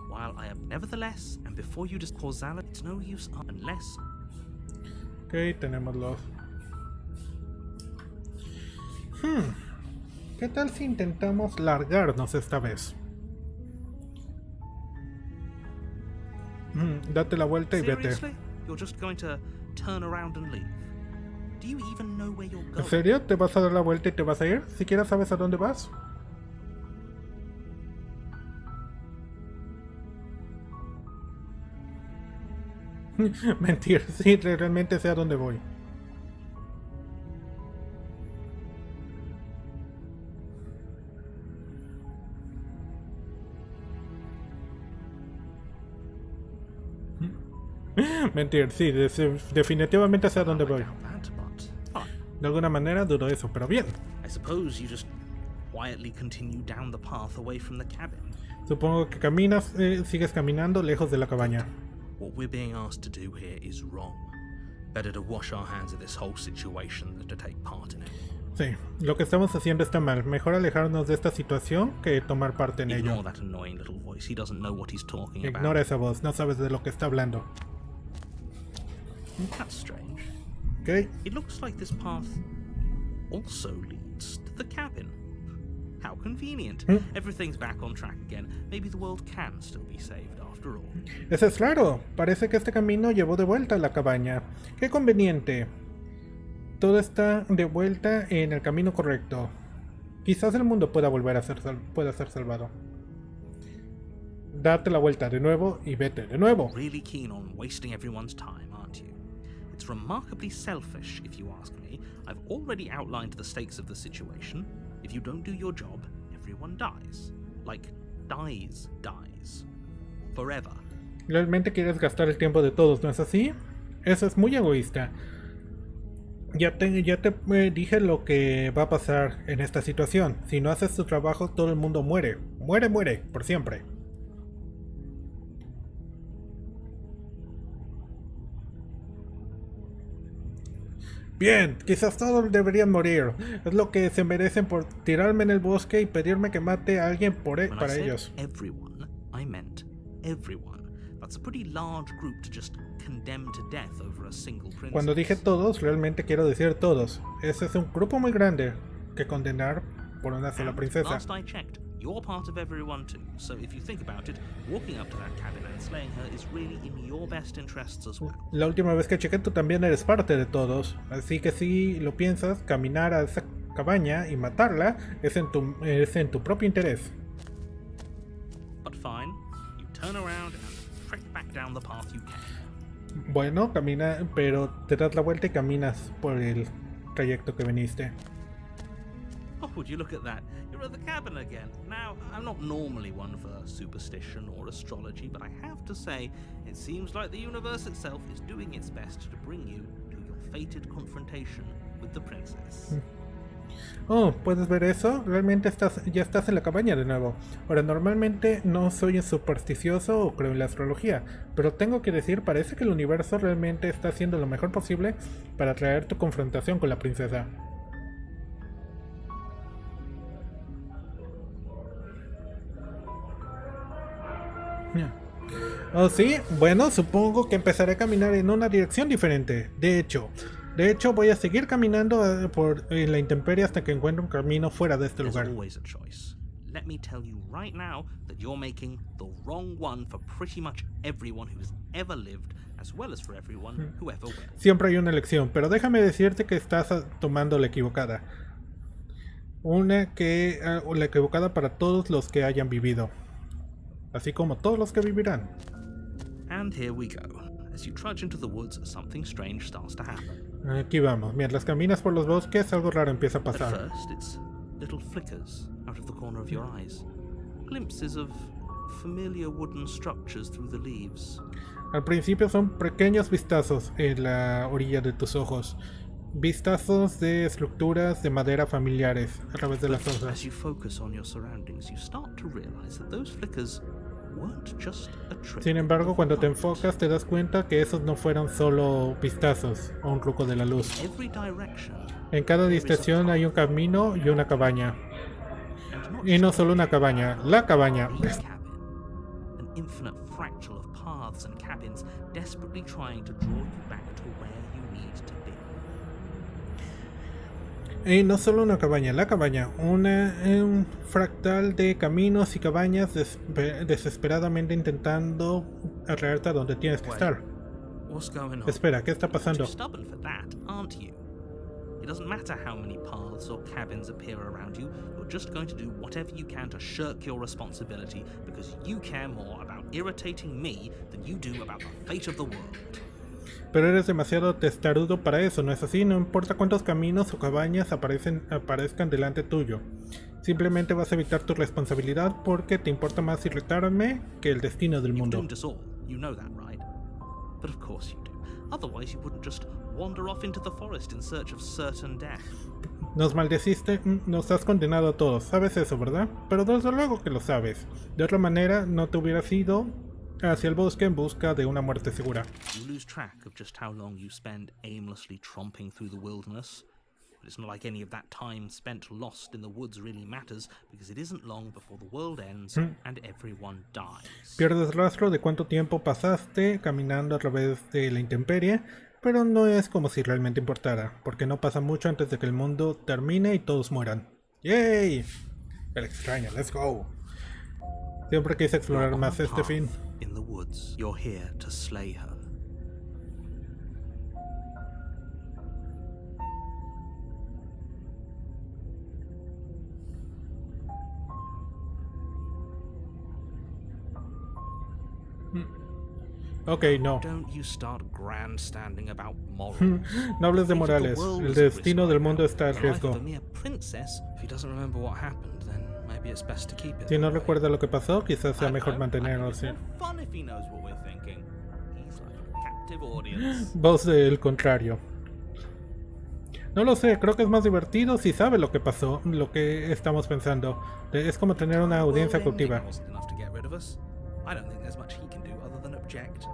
While I am nevertheless, and before you just causality, it's no use unless. Ok, tenemos los... ¿Qué tal si intentamos largarnos esta vez? Date la vuelta y vete. Seriously? You're just going to turn around and leave? Do you even know where you're ¿En going? serio? ¿Te vas a dar la vuelta y te vas a ir? ¿Siquiera sabes a dónde vas? Mentir, sí, realmente sé a dónde voy. Mentir, sí, definitivamente sé a dónde voy. That, but fine. De alguna manera dudo eso, pero bien. I suppose you just quietly continue down the path away from the cabin. Supongo que caminas, sigues caminando lejos de la cabaña. What we're being asked to do here is wrong. Better to wash our hands of this whole situation than to take part in it. Sí, lo que estamos haciendo está mal. Mejor alejarnos de esta situación que tomar parte en ello. Ignore that annoying little voice. He doesn't know what he's talking about. Ignora esa voz, no sabes de lo que está hablando. That's strange. Ok, It looks like this path also leads to the cabin. How convenient. Everything's back on track again. Maybe the world can still be saved after all. eso es raro. Parece que este camino llevó de vuelta a la cabaña. Qué conveniente. Todo está de vuelta en el camino correcto. Quizás el mundo pueda volver a pueda ser salvado. Date la vuelta de nuevo y vete de nuevo. Really keen on wasting everyone's time, aren't you? It's remarkably selfish, if you ask me. I've already outlined the stakes of the situation. If you don't do your job, everyone dies. Like, dies. Forever. Realmente quieres gastar el tiempo de todos, ¿no es así? Eso es muy egoísta. Ya te dije lo que va a pasar en esta situación. Si no haces tu trabajo, todo el mundo muere. Muere, por siempre. Bien, quizás todos deberían morir. Es lo que se merecen por tirarme en el bosque y pedirme que mate a alguien When I para said ellos. everyone, I meant everyone. That's a pretty large group to just condemn to death over a single princess. Cuando dije todos, realmente quiero decir todos. Ese es un grupo muy grande que condenar por una sola And princesa. last I checked, you're part of everyone too. So if you think about it, walking up to that cabin and slaying her is really in your best interests as well. La última vez que chequé, tú también eres parte de todos. Así que si lo piensas, caminar a esa cabaña y matarla es en tu propio interés. But fine, you turn around and trek back down the path you came. Bueno, camina, pero te das la vuelta y caminas por el trayecto que viniste. Oh, would you look at that? You're at the cabin again. Now, I'm not normally one for superstition or astrology, but I have to say, it seems like the universe itself is doing its best to bring you to your fated confrontation with the princess. Oh, ¿puedes ver eso? Realmente ya estás en la cabaña de nuevo. Ahora, normalmente no soy un supersticioso o creo en la astrología, pero tengo que decir, parece que el universo realmente está haciendo lo mejor posible para traer tu confrontación con la princesa. Oh, sí, bueno, supongo que empezaré a caminar en una dirección diferente. De hecho, voy a seguir caminando en la intemperie hasta que encuentre un camino fuera de este lugar. There's always a choice. Let me tell you right now that you're making the wrong one for pretty much everyone who's ever lived, as well as for everyone who ever will. Siempre hay una elección, pero déjame decirte que estás tomando la equivocada. La equivocada para todos los que hayan vivido, así como todos los que vivirán. And here we go. As you trudge into the woods, something strange starts to happen. Aquí vamos. Mientras caminas por los bosques, algo raro empieza a At pasar. first, it's little flickers out of the corner of your eyes. Glimpses of familiar wooden structures through the leaves. Al principio son pequeños vistazos en la orilla de tus ojos. Vistazos de estructuras de madera familiares a través de las As hojas. you focus on your surroundings, you start to realize that those flickers weren't just a trick. Sin embargo, cuando te of light. enfocas te das cuenta que esos no fueron solo vistazos o un truco de la luz. Every direction, En cada dirección hay un camino y una cabaña. and not Y no just solo una cabaña, la cabaña. a cabin. An infinite fractal of paths and cabins desperately trying to draw you back to where you need to be. Y no solo una cabaña, la cabaña. Un fractal de caminos y cabañas desesperadamente intentando atraerte a donde tienes que Wait. estar. What's going on? Espera, ¿qué está You're pasando? too stubborn for that, aren't you? It doesn't matter how many paths or cabins appear around you, you're just going to do whatever you can to shirk your responsibility because you care more about irritating me than you do about the fate of the world. Pero eres demasiado testarudo para eso, ¿no es así? No importa cuántos caminos o cabañas aparezcan delante tuyo. Simplemente vas a evitar tu responsabilidad porque te importa más irritarme que el destino del You've mundo. doomed us all, you know that, right? But of course you do. Otherwise you wouldn't just wander off into the forest in search of certain death. Nos maldeciste, nos has condenado a todos, sabes eso, ¿verdad? Pero desde luego que lo sabes. De otra manera, no te hubieras ido hacia el bosque en busca de una muerte segura. You lose track of just how long you spend aimlessly tromping through the wilderness. But it's not like any of that time spent lost in the woods really matters, because it isn't long before the world ends and everyone dies. Pierdes rastro de cuánto tiempo pasaste caminando a través de la intemperie, pero no es como si realmente importara, porque no pasa mucho antes de que el mundo termine y todos mueran. ¡Yay! El extraño, let's go. Siempre quise explorar You're on más a este path fin. in the woods. You're here to slay her. Ok, no. Don't you start grandstanding about morals. No hables de The fate of the morales. world El is at risk destino right del now. mundo está en The life riesgo. of a mere princess. If he doesn't remember what happened, then maybe it's best to keep it Si no that way. recuerda lo que pasó, quizás sea I mejor know, mantenerlo I think así. it's more fun if he knows what we're thinking. He's like a captive audience. Voz del contrario. No lo sé, creo que es más divertido si sabe lo que pasó, lo que estamos pensando. Es como tener una audiencia World ending cautiva. wasn't enough to get rid of us. I don't think there's much he can do other than object.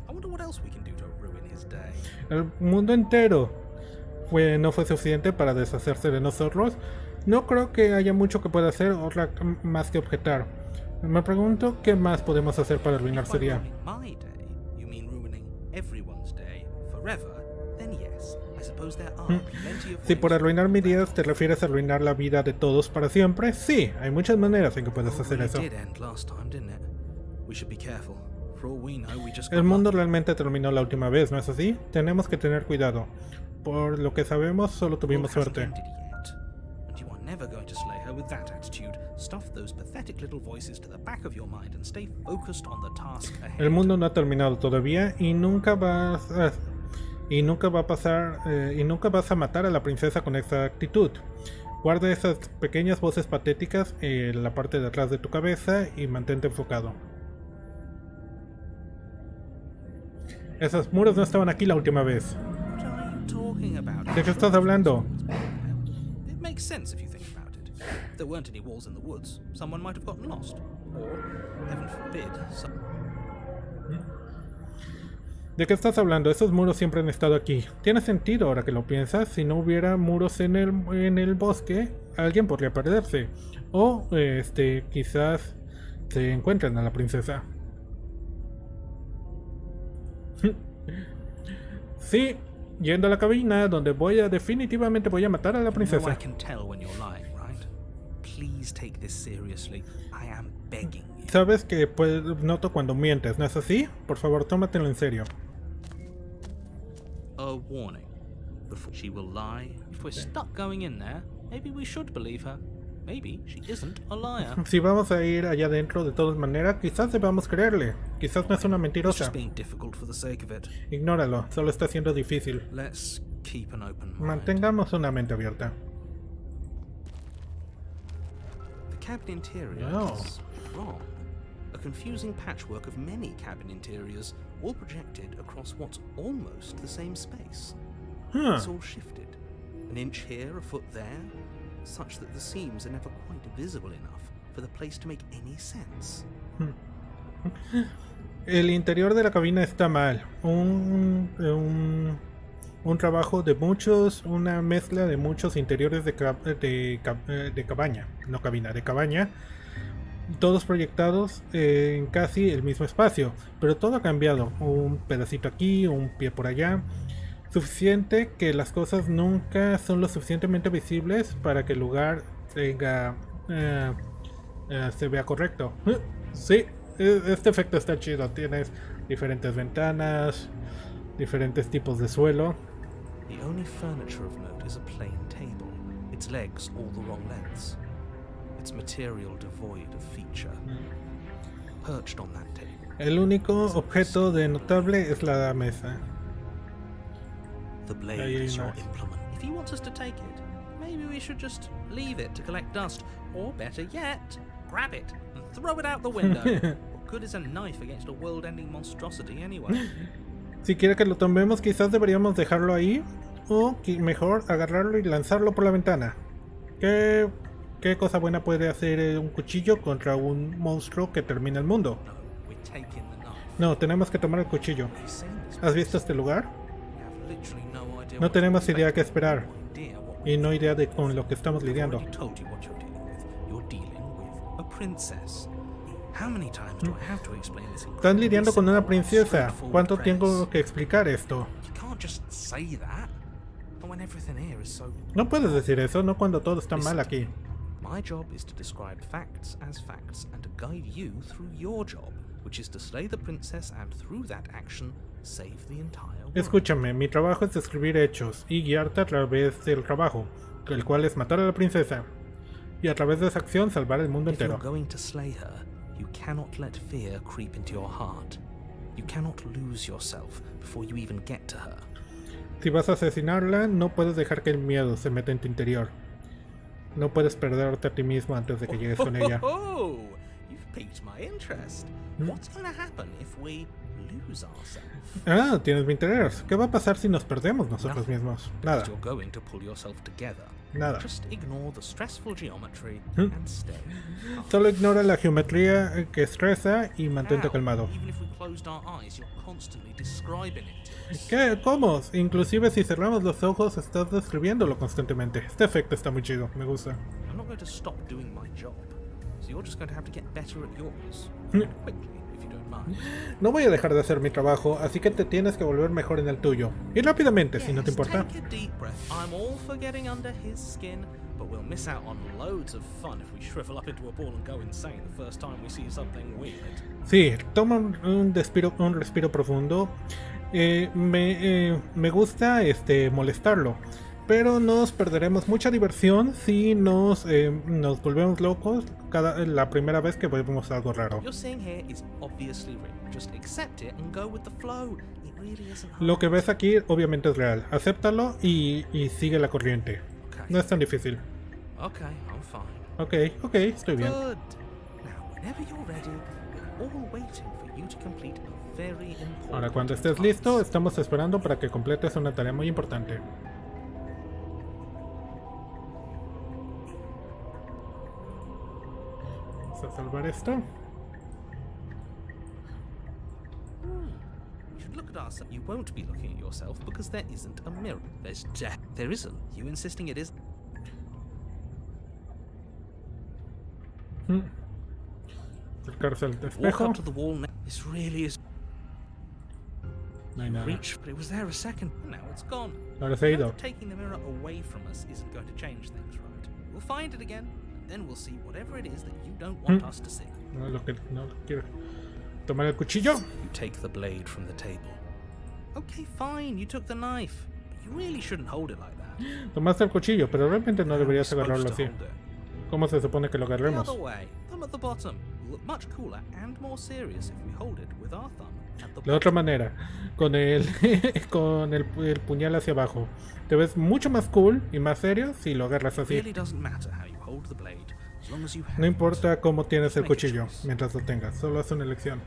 I wonder what else we can do to ruin his day. El mundo entero no fue suficiente para deshacerse de nosotros. No creo que haya mucho que pueda hacer más que objetar. Me pregunto qué más podemos hacer para arruinar su If by día. ruining my day, you mean ruining everyone's day forever, then yes, I suppose there are plenty of Si ways por to arruinar mi ruin día that. te refieres a arruinar la vida de todos para siempre, sí, hay muchas maneras en que puedes hacer It eso. did end last time, didn't it? We should be careful. For all we know, we just El got mundo lucky. realmente terminó la última vez, ¿no es así? Tenemos que tener cuidado. Por lo que sabemos, solo The tuvimos world hasn't suerte. ended yet. never going to slay her with that attitude. Stuff those pathetic little voices to the back of your mind and stay focused on the task ahead. El mundo no ha terminado todavía y nunca vas a matar a la princesa con esa actitud. Guarda esas pequeñas voces patéticas en la parte de atrás de tu cabeza y mantente enfocado. Esos muros no estaban aquí la última vez. What are you talking about? ¿De qué estás hablando? It makes sense if you think about it. If there weren't any walls in the woods, someone might have gotten lost. Or, heaven forbid, ¿De qué estás hablando? Esos muros siempre han estado aquí. Tiene sentido ahora que lo piensas. Si no hubiera muros en el bosque, alguien podría perderse. O, quizás se encuentren a la princesa. Sí, yendo a la cabina donde definitivamente voy a matar a la I princesa. can tell when you're lying, right? Please take this seriously. I am begging you. Sabes que noto cuando mientes, ¿no es así? Por favor, tómatelo en serio. A warning. Before she will lie. If we're stuck going in there, maybe we should believe her. Maybe she isn't a liar. Si vamos a ir allá adentro de todas maneras, quizás debamos creerle. Quizás no es una It's mentirosa. just being difficult for the sake of it. Ignóralo, solo está siendo difícil. Let's keep an open mind. Mantengamos una mente abierta. The cabin interior No. is wrong. A confusing patchwork of many cabin interiors, all projected across what's almost the same space. It's all shifted. An inch here, a foot there, such that the seams are never quite visible enough for the place to make any sense. El interior de la cabina está mal. Un trabajo de una mezcla de muchos interiores de cabaña, no cabina, de cabaña, todos proyectados en casi el mismo espacio, pero todo ha cambiado, un pedacito aquí, un pie por allá, suficiente que las cosas nunca son lo suficientemente visibles para que el lugar se vea correcto. Sí, este efecto está chido, tienes diferentes ventanas, diferentes tipos de suelo. The only furniture of note is a plain table, its legs all the wrong lengths, its material devoid of feature. Perched on that table, El único objeto de notable es la mesa. the blade Ahí hay is your más. implement. If he wants us to take it, maybe we should just leave it to collect dust, or better yet, grab it and throw it out the window. What good is a knife against a world-ending monstrosity anyway? Si quiere que lo tomemos, quizás deberíamos dejarlo ahí, o mejor agarrarlo y lanzarlo por la ventana. ¿Qué cosa buena puede hacer un cuchillo contra un monstruo que termina el mundo? No, we're taking the knife. No, tenemos que tomar el cuchillo. Have you seen this ¿Has visto este lugar? We have literally no idea No what to tenemos idea expect. qué esperar. No idea what Y no idea de con lo que estamos I've lidiando. already told you what you're dealing with. You're dealing with a princess. How many times do I have to explain this? Están lidiando con una incredibly princesa. simple, ¿Cuánto straightforward tengo que explicar esto? premise? You can't just say that. And when everything here is so... No puedes decir eso, no cuando todo está mal aquí. My job is to describe facts as facts and to guide you through your job, which is to slay the princess and through that action save the entire world. Escúchame, mi trabajo es describir hechos y guiarte a través del trabajo, el cual es matar a la princesa. Y a través de esa acción salvar el mundo If you're entero. going to slay her, you cannot let fear creep into your heart. You cannot lose yourself before you even get to her. Si vas a asesinarla, no puedes dejar que el miedo se meta en tu interior. No puedes perderte a ti mismo antes de que llegues con ella. Oh, you've piqued my interest. What's going to happen if we lose ourselves? Ah, tienes mi interés. ¿Qué va a pasar si nos perdemos nosotros mismos? Nada, Because you're going to pull yourself together. nada. Just ignore the stressful geometry Hmm. and stay. Solo ignora la geometría que estresa y mantente How? calmado. Even if we closed our eyes, you're constantly describing it to us. ¿Qué? ¿Cómo? Inclusive si cerramos los ojos estás describiéndolo constantemente. Este efecto está muy chido, me gusta. I'm not going to stop doing my job. So you're just going to have to get better at yours. Hmm. Quickly, if you don't mind. No voy a dejar de hacer mi trabajo, así que te tienes que volver mejor en el tuyo. Y rápidamente, si no te Yes, importa. take a deep breath. I'm all for getting under his skin, but we'll miss out on loads of fun if we shrivel up into a ball and go insane the first time we see something weird. Sí, toma un respiro profundo. Me gusta molestarlo. pero nos perderemos mucha diversión si nos volvemos locos la primera vez que vemos algo raro. What you're seeing here is obviously real. Just accept it and go with the flow. It really isn't hard. Lo que ves aquí obviamente es real. Acéptalo y sigue la corriente. Okay. No es tan difícil. Okay, I'm fine. Ok, estoy bien. Good. Now, whenever you're ready, we're all waiting for you to complete a very important Ahora cuando estés task. listo, estamos esperando para que completes una tarea muy importante. Vamos a salvar esto. You should look at ourselves. You won't be looking at yourself because there isn't a mirror. There isn't. You insisting it is. Acercarse al Walk espejo. up to the wall. This really is. No hay nada. Reach, but it was there a second. Now it's gone. Ahora se ha You know ido. that taking the mirror away from us isn't going to change things, right? We'll find it again, and then we'll see whatever it is that you don't want us to see. No, lo que no quiero. Tomar el cuchillo. You take the blade from the table. Okay, fine, you took the knife. But you really shouldn't hold it like that. Tomaste el cuchillo, pero realmente no How are we deberías supposed agarrarlo to así. hold it? ¿Cómo se supone que lo The agarremos? other way, thumb at the bottom. We'll look much cooler and more serious if we hold it with our thumb at the La otra manera, con el el puñal hacia abajo. Te ves mucho más cool y más serio si lo agarras It así. really doesn't matter how you hold the blade, as long as you have No it. importa cómo tienes el Make a cuchillo choice. mientras lo tengas, solo haz una elección.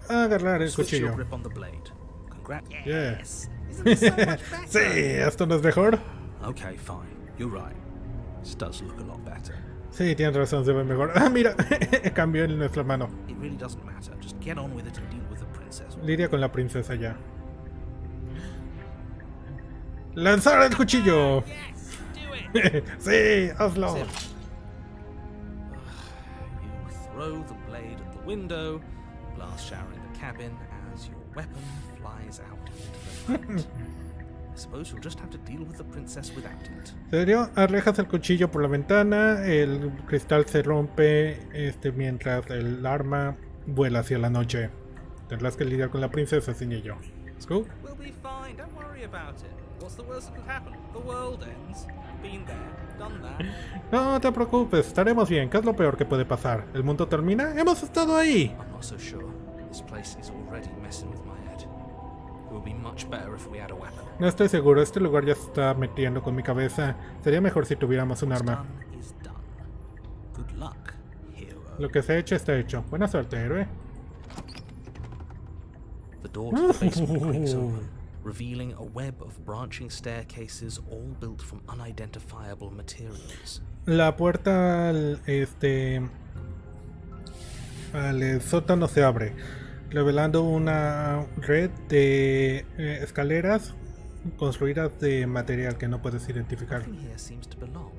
Agarrar el Switch your cuchillo. grip on the blade. Congrats. Yeah. Yes. Isn't this so much better? Sí, esto no es mejor. Okay, fine. You're right. This does look a lot better. Sí, tienes razón, se ve mejor. Ah, mira, cambió en nuestra mano. It really doesn't matter. Just get on with it and deal with the princess. Lidia con la princesa ya. ¡Lanzar el cuchillo! Yes, do it. Sí, hazlo. You throw the blade at the window, blast shower in the cabin as your weapon flies out into the night. I suppose you'll just have to deal with the princess without it. ¿Serio? Arrejas el cuchillo por la ventana, el cristal se rompe mientras el arma vuela hacia la noche. Tendrás que lidiar con la princesa sin ello. Let's go. We'll be fine. Don't worry about it. What's the worst that could happen? The world ends. Been there, done that. No te preocupes, estaremos bien. ¿Qué es lo peor que puede pasar? ¿El mundo termina? ¡Hemos estado ahí! I'm not so sure. This place is already messing with my head. It would be much better if we had a weapon. No estoy seguro, este lugar ya se está metiendo con mi cabeza. Sería mejor si tuviéramos un What's arma. done is done. Good luck, hero. Lo que se ha hecho está hecho. Buena suerte, héroe. The door to the basement creaks open, revealing a web of branching staircases all built from unidentifiable materials. La puerta al sótano se abre, revelando una red de escaleras construidas de material que no puedes identificar. Nothing here seems to belong,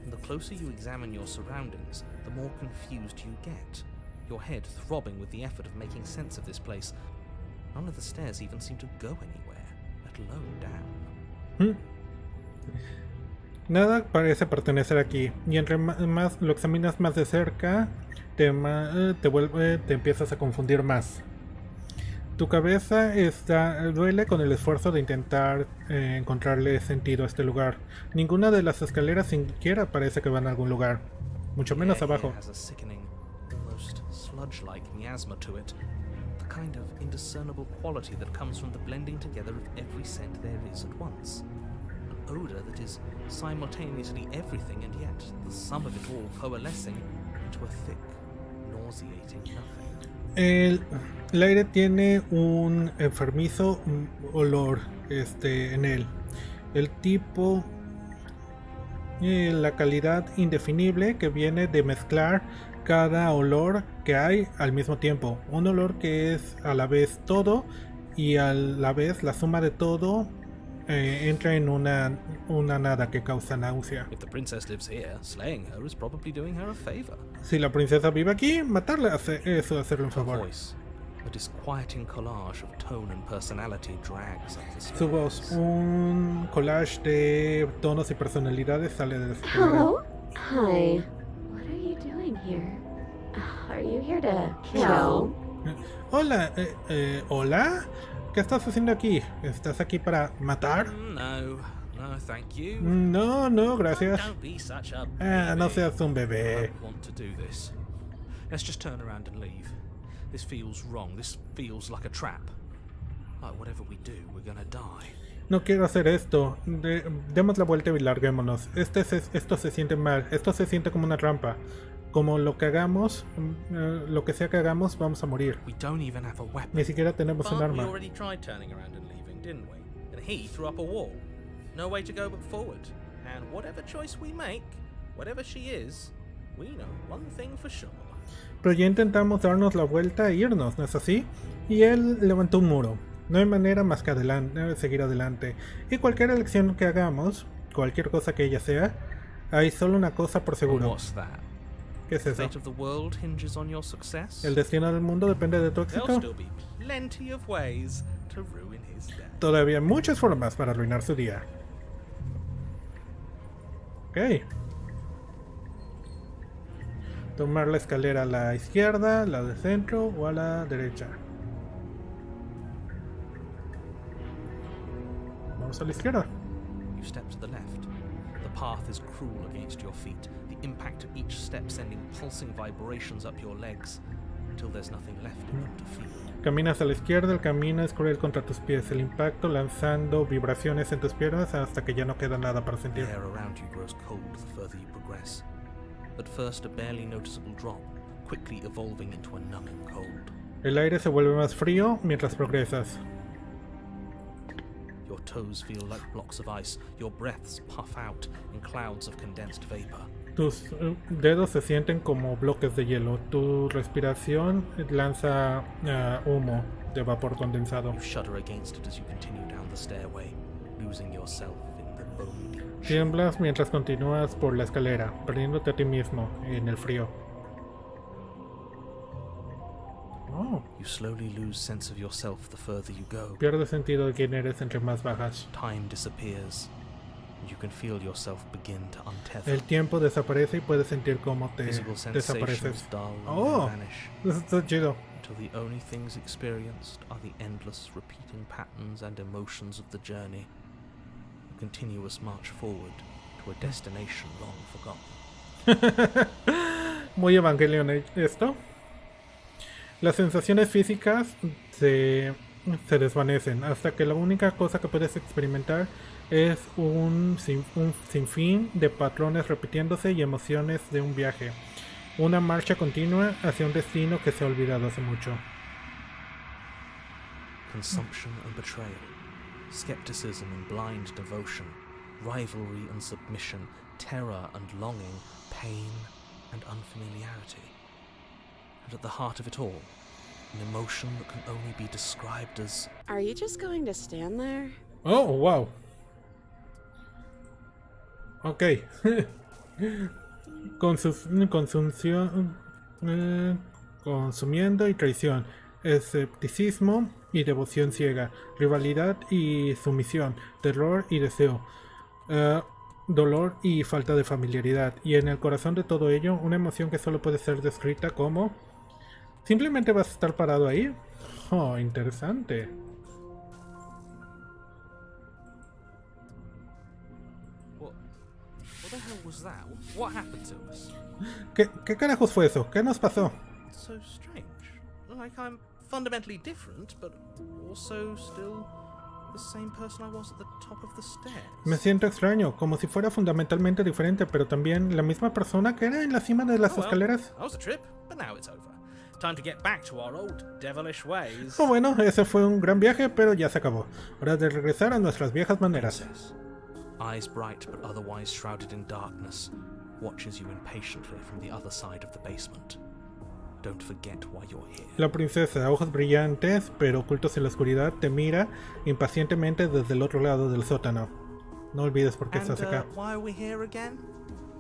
and the closer you examine your surroundings, the more confused you get, your head throbbing with the effort of making sense of this place. None of the stairs even seem to go anywhere, let alone down. Nada parece pertenecer aquí, y entre más lo examinas más de cerca, te empiezas a confundir más. Tu cabeza duele con el esfuerzo de intentar encontrarle sentido a este lugar. Ninguna de las escaleras siquiera parece que van a algún lugar, mucho menos The air abajo. here has a sickening, almost sludge-like miasma to it, the kind of indiscernible quality that comes from the blending together of every scent there is at once. An odor that is simultaneously everything and yet the sum of it all coalescing into a thick, nauseating nothing. El aire tiene un enfermizo olor en él. El tipo, la calidad indefinible que viene de mezclar cada olor que hay al mismo tiempo. Un olor que es a la vez todo y a la vez la suma de todo entra en una nada que causa náusea. If the princess lives here, slaying her is probably doing her a favor. Si la princesa vive aquí, matarla eso hacerle un Her favor. voice, a disquieting collage of tone and personality, drags up the Su stairs. voz, un collage de tonos y personalidades sale de su Hello? Hi. What are you doing here? Are you here to kill? Hola, hola. ¿Qué estás haciendo aquí? ¿Estás aquí para matar? No, thank you. No, no, gracias. Don't be such a No baby. seas un I bebé. don't want to do this. Let's just turn around and leave. This feels wrong. This feels like a trap. Like whatever we do, we're gonna die. No quiero hacer esto. Demos la vuelta y larguémonos. Esto se siente mal. Esto se siente como una trampa. Como lo que hagamos, lo que sea que hagamos, vamos a morir. We don't even have a weapon. Ni siquiera tenemos un But we arma. already tried turning around and leaving, didn't we? And he threw up a wall. No way to go but forward. And whatever choice we make, whatever she is, we know one thing for sure. Pero ya intentamos darnos la vuelta e irnos, ¿no es así? Y él levantó un muro. No hay manera más que seguir adelante. Y cualquier elección que hagamos, cualquier cosa que ella sea, hay solo una cosa por And seguro. what's that? ¿Qué es The eso? fate of the world hinges on your success. ¿El destino del mundo depende de tu There'll éxito? still be plenty of ways to ruin his day. Todavía hay muchas formas para arruinar su día. Ok. Tomar la escalera a la izquierda, la de centro o a la derecha. Vamos a la izquierda. You step to the left. The path is cruel against your feet, the impact of each step sending pulsing vibrations up your legs until there's nothing left in them to feel. Caminas a la izquierda, el camino es cruel contra tus pies, el impacto lanzando vibraciones en tus piernas hasta que ya no queda nada para The sentir. air around you grows cold the further you progress. At first a barely noticeable drop, quickly evolving into a numbing cold. El aire se vuelve más frío mientras progresas. Your toes feel like blocks of ice, your breaths puff out in clouds of condensed vapor. Tus dedos se sienten como bloques de hielo. Tu respiración lanza humo de vapor condensado. You shudder against it as you continue down the stairway, losing yourself in the bone. Tiemblas mientras continúas por la escalera, perdiéndote a ti mismo en el frío. Oh, You slowly lose sense of yourself the further you go. pierdes sentido de quién eres entre más bajas. Time disappears, and you can feel yourself begin to untether. El tiempo desaparece y puedes sentir cómo te Physical sensations desapareces. dull and Oh, vanish, eso está chido. until the only things experienced are the endless repeating patterns and emotions of the journey. A continuous march forward to a destination long forgotten. Muy Evangelion esto. Las sensaciones físicas se desvanecen hasta que la única cosa que puedes experimentar es un sinfín de patrones repitiéndose y emociones de un viaje. Una marcha continua hacia un destino que se ha olvidado hace mucho. Consumption and betrayal, skepticism and blind devotion, rivalry and submission, terror and longing, pain and unfamiliarity. And at the heart of it all, an emotion that can only be described as Are you just going to stand there? Oh, wow. Ok. Consumiendo y traición. Escepticismo y devoción ciega. Rivalidad y sumisión. Terror y deseo. Dolor y falta de familiaridad. Y en el corazón de todo ello, una emoción que solo puede ser descrita como... ¿Simplemente vas a estar parado ahí? Oh, interesante. what the hell was that? What happened to us? ¿Qué carajos fue eso? ¿Qué nos pasó? It's so strange. Like I'm fundamentally different, but also still the same person I was at the top of the stairs. Me siento extraño, como si fuera fundamentalmente diferente, pero también la misma persona que era en la cima de las Oh, well, escaleras. that was a trip, but now it's over. Time to get back to our old devilish ways. Oh, bueno, ese fue un gran viaje, pero ya se acabó. Hora de regresar a nuestras viejas maneras. Princess, eyes bright but otherwise shrouded in darkness, watches you impatiently from the other side of the basement. Don't forget why you're here. La princesa, ojos brillantes, pero ocultos en la oscuridad, te mira impacientemente desde el otro lado del sótano. No olvides por qué And estás acá. why are we here again?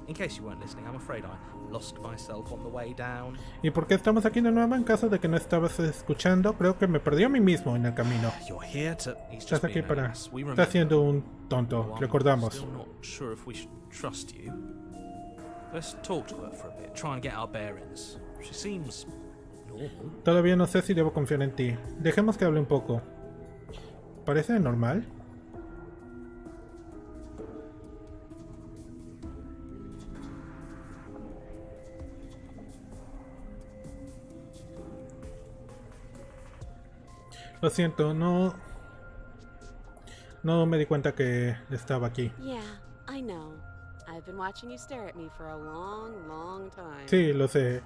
In case you weren't listening, I'm afraid I lost myself on the way down. ¿Y por qué estamos aquí de nuevo? En caso de que no estabas escuchando, creo que me perdí a mí mismo en el camino. You're here to... He's just Estás aquí being an para... ass. We Estás remember. siendo un tonto, Well, I'm recordamos. still not sure if we should trust you. Let's talk to her for a bit, try and get our bearings. She seems normal. Todavía no sé si debo confiar en ti. Dejemos que hable un poco. Parece normal. Lo siento, no me di cuenta que estaba aquí. Yeah, I know. I've been watching you stare at me for a long, long time. Sí, lo sé.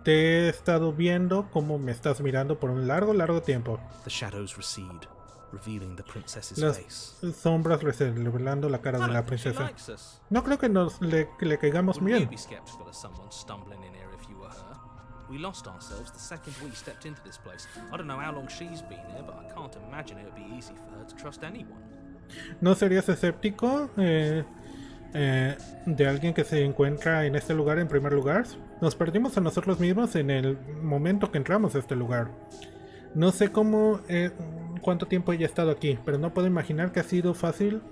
Te he estado viendo cómo me estás mirando por un largo tiempo. The shadows recede, revealing the princess's Las face. sombras revelando la cara de la She princesa. likes us. No creo que le caigamos Wouldn't you bien. be skeptical of someone stumbling in here if you were her? We lost ourselves the second we stepped into this place. I don't know how long she's been here, but I can't imagine it would be easy for her to trust anyone. ¿No serías escéptico de alguien que se encuentra en este lugar en primer lugar? Nos perdimos a nosotros mismos en el momento que entramos a este lugar. No sé cuánto tiempo ella ha estado aquí, pero no puedo imaginar que ha sido fácil,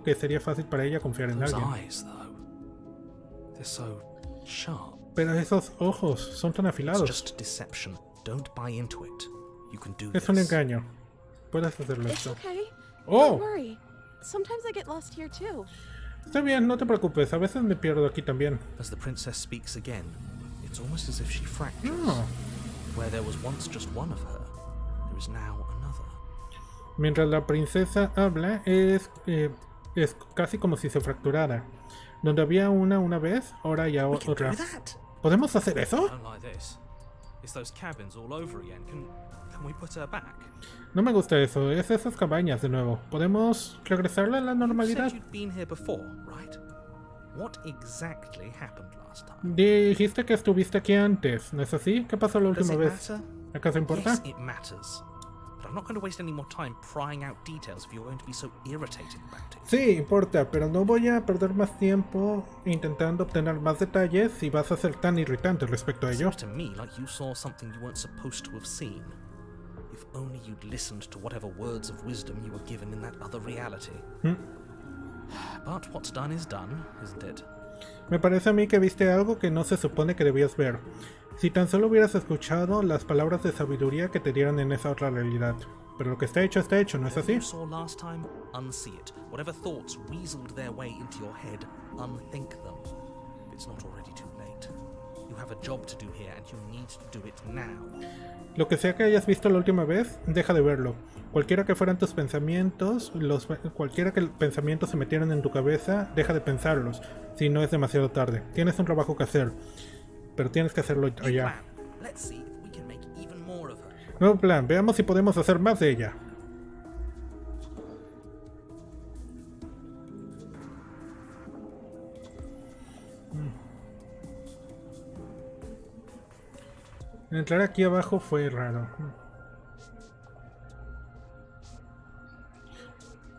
que sería fácil para ella confiar en Those alguien. eyes, though, they're so sharp. Pero esos ojos son tan It's afilados. just deception. Don't buy into it. You can do Es un this. engaño. Puedes hacerlo It's esto. okay. ¡Oh! Don't worry. Sometimes I get lost here too. Está bien, no te preocupes. A veces me pierdo aquí también. As the princess speaks again, it's almost as if she fractures. Oh. Where there was once just one of her, there is now another. Mientras la princesa habla, es casi como si se fracturara. Donde había una vez, ahora hay We can otra. do that. ¿Podemos hacer I eso? don't like this. It's those cabins all over again. Can we put her back? No me gusta eso. Es esas cabañas de nuevo. ¿Podemos regresarla a la You normalidad? said you'd been here before, right? What exactly happened last time? Dijiste que estuviste aquí antes, ¿no es así? ¿Qué pasó la Does última it vez? matter? ¿Acaso importa? Yes, it matters. But I'm not going to waste any more time prying out details if you're going to be so irritating about it. Sí, importa, pero no voy a perder más tiempo intentando obtener más detalles si vas a ser tan irritante respecto a ello. Seems to me like you saw something you weren't supposed to have seen. If only you'd listened to whatever words of wisdom you were given in that other reality. But what's done is done, isn't it? Me parece a mí que viste algo que no se supone que debías ver. Si tan solo hubieras escuchado las palabras de sabiduría que te dieron en esa otra realidad. Pero lo que está hecho, ¿no es Whatever así? you saw last time, unsee it. Whatever thoughts weaseled their way into your head, unthink them. If it's not already too late. You have a job to do here and you need to do it now. Lo que sea que hayas visto la última vez, deja de verlo. Cualquiera que fueran tus pensamientos, cualquiera que el pensamiento se metieran en tu cabeza, deja de pensarlos. Si no es demasiado tarde. Tienes un trabajo que hacer. Pero tienes que hacerlo New ya. plan. Let's see if we can make even more of her. Nuevo plan, veamos si podemos hacer más de ella. Entrar aquí abajo fue raro.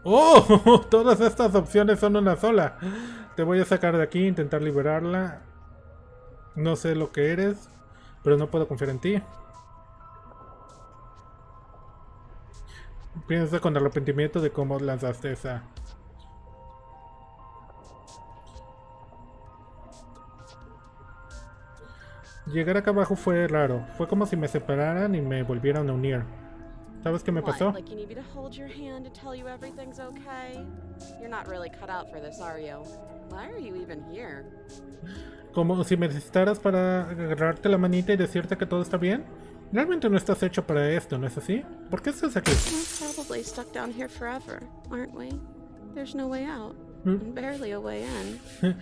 ¡Oh! Todas estas opciones son una sola. Te voy a sacar de aquí, intentar liberarla. No sé lo que eres, pero no puedo confiar en ti. Piensa con arrepentimiento de cómo lanzaste esa. Llegar acá abajo fue raro. Fue como si me separaran y me volvieran a unir. ¿Sabes qué me pasó? What, like you need me to hold your hand to tell you everything's okay? You're not really cut out for this, are you? Why are you even here? Como si me necesitaras para agarrarte la manita y decirte que todo está bien. Realmente no estás hecho para esto, ¿no es así? ¿Por qué estás aquí? We're probably stuck down here forever, aren't we? There's no way out, and barely a way in.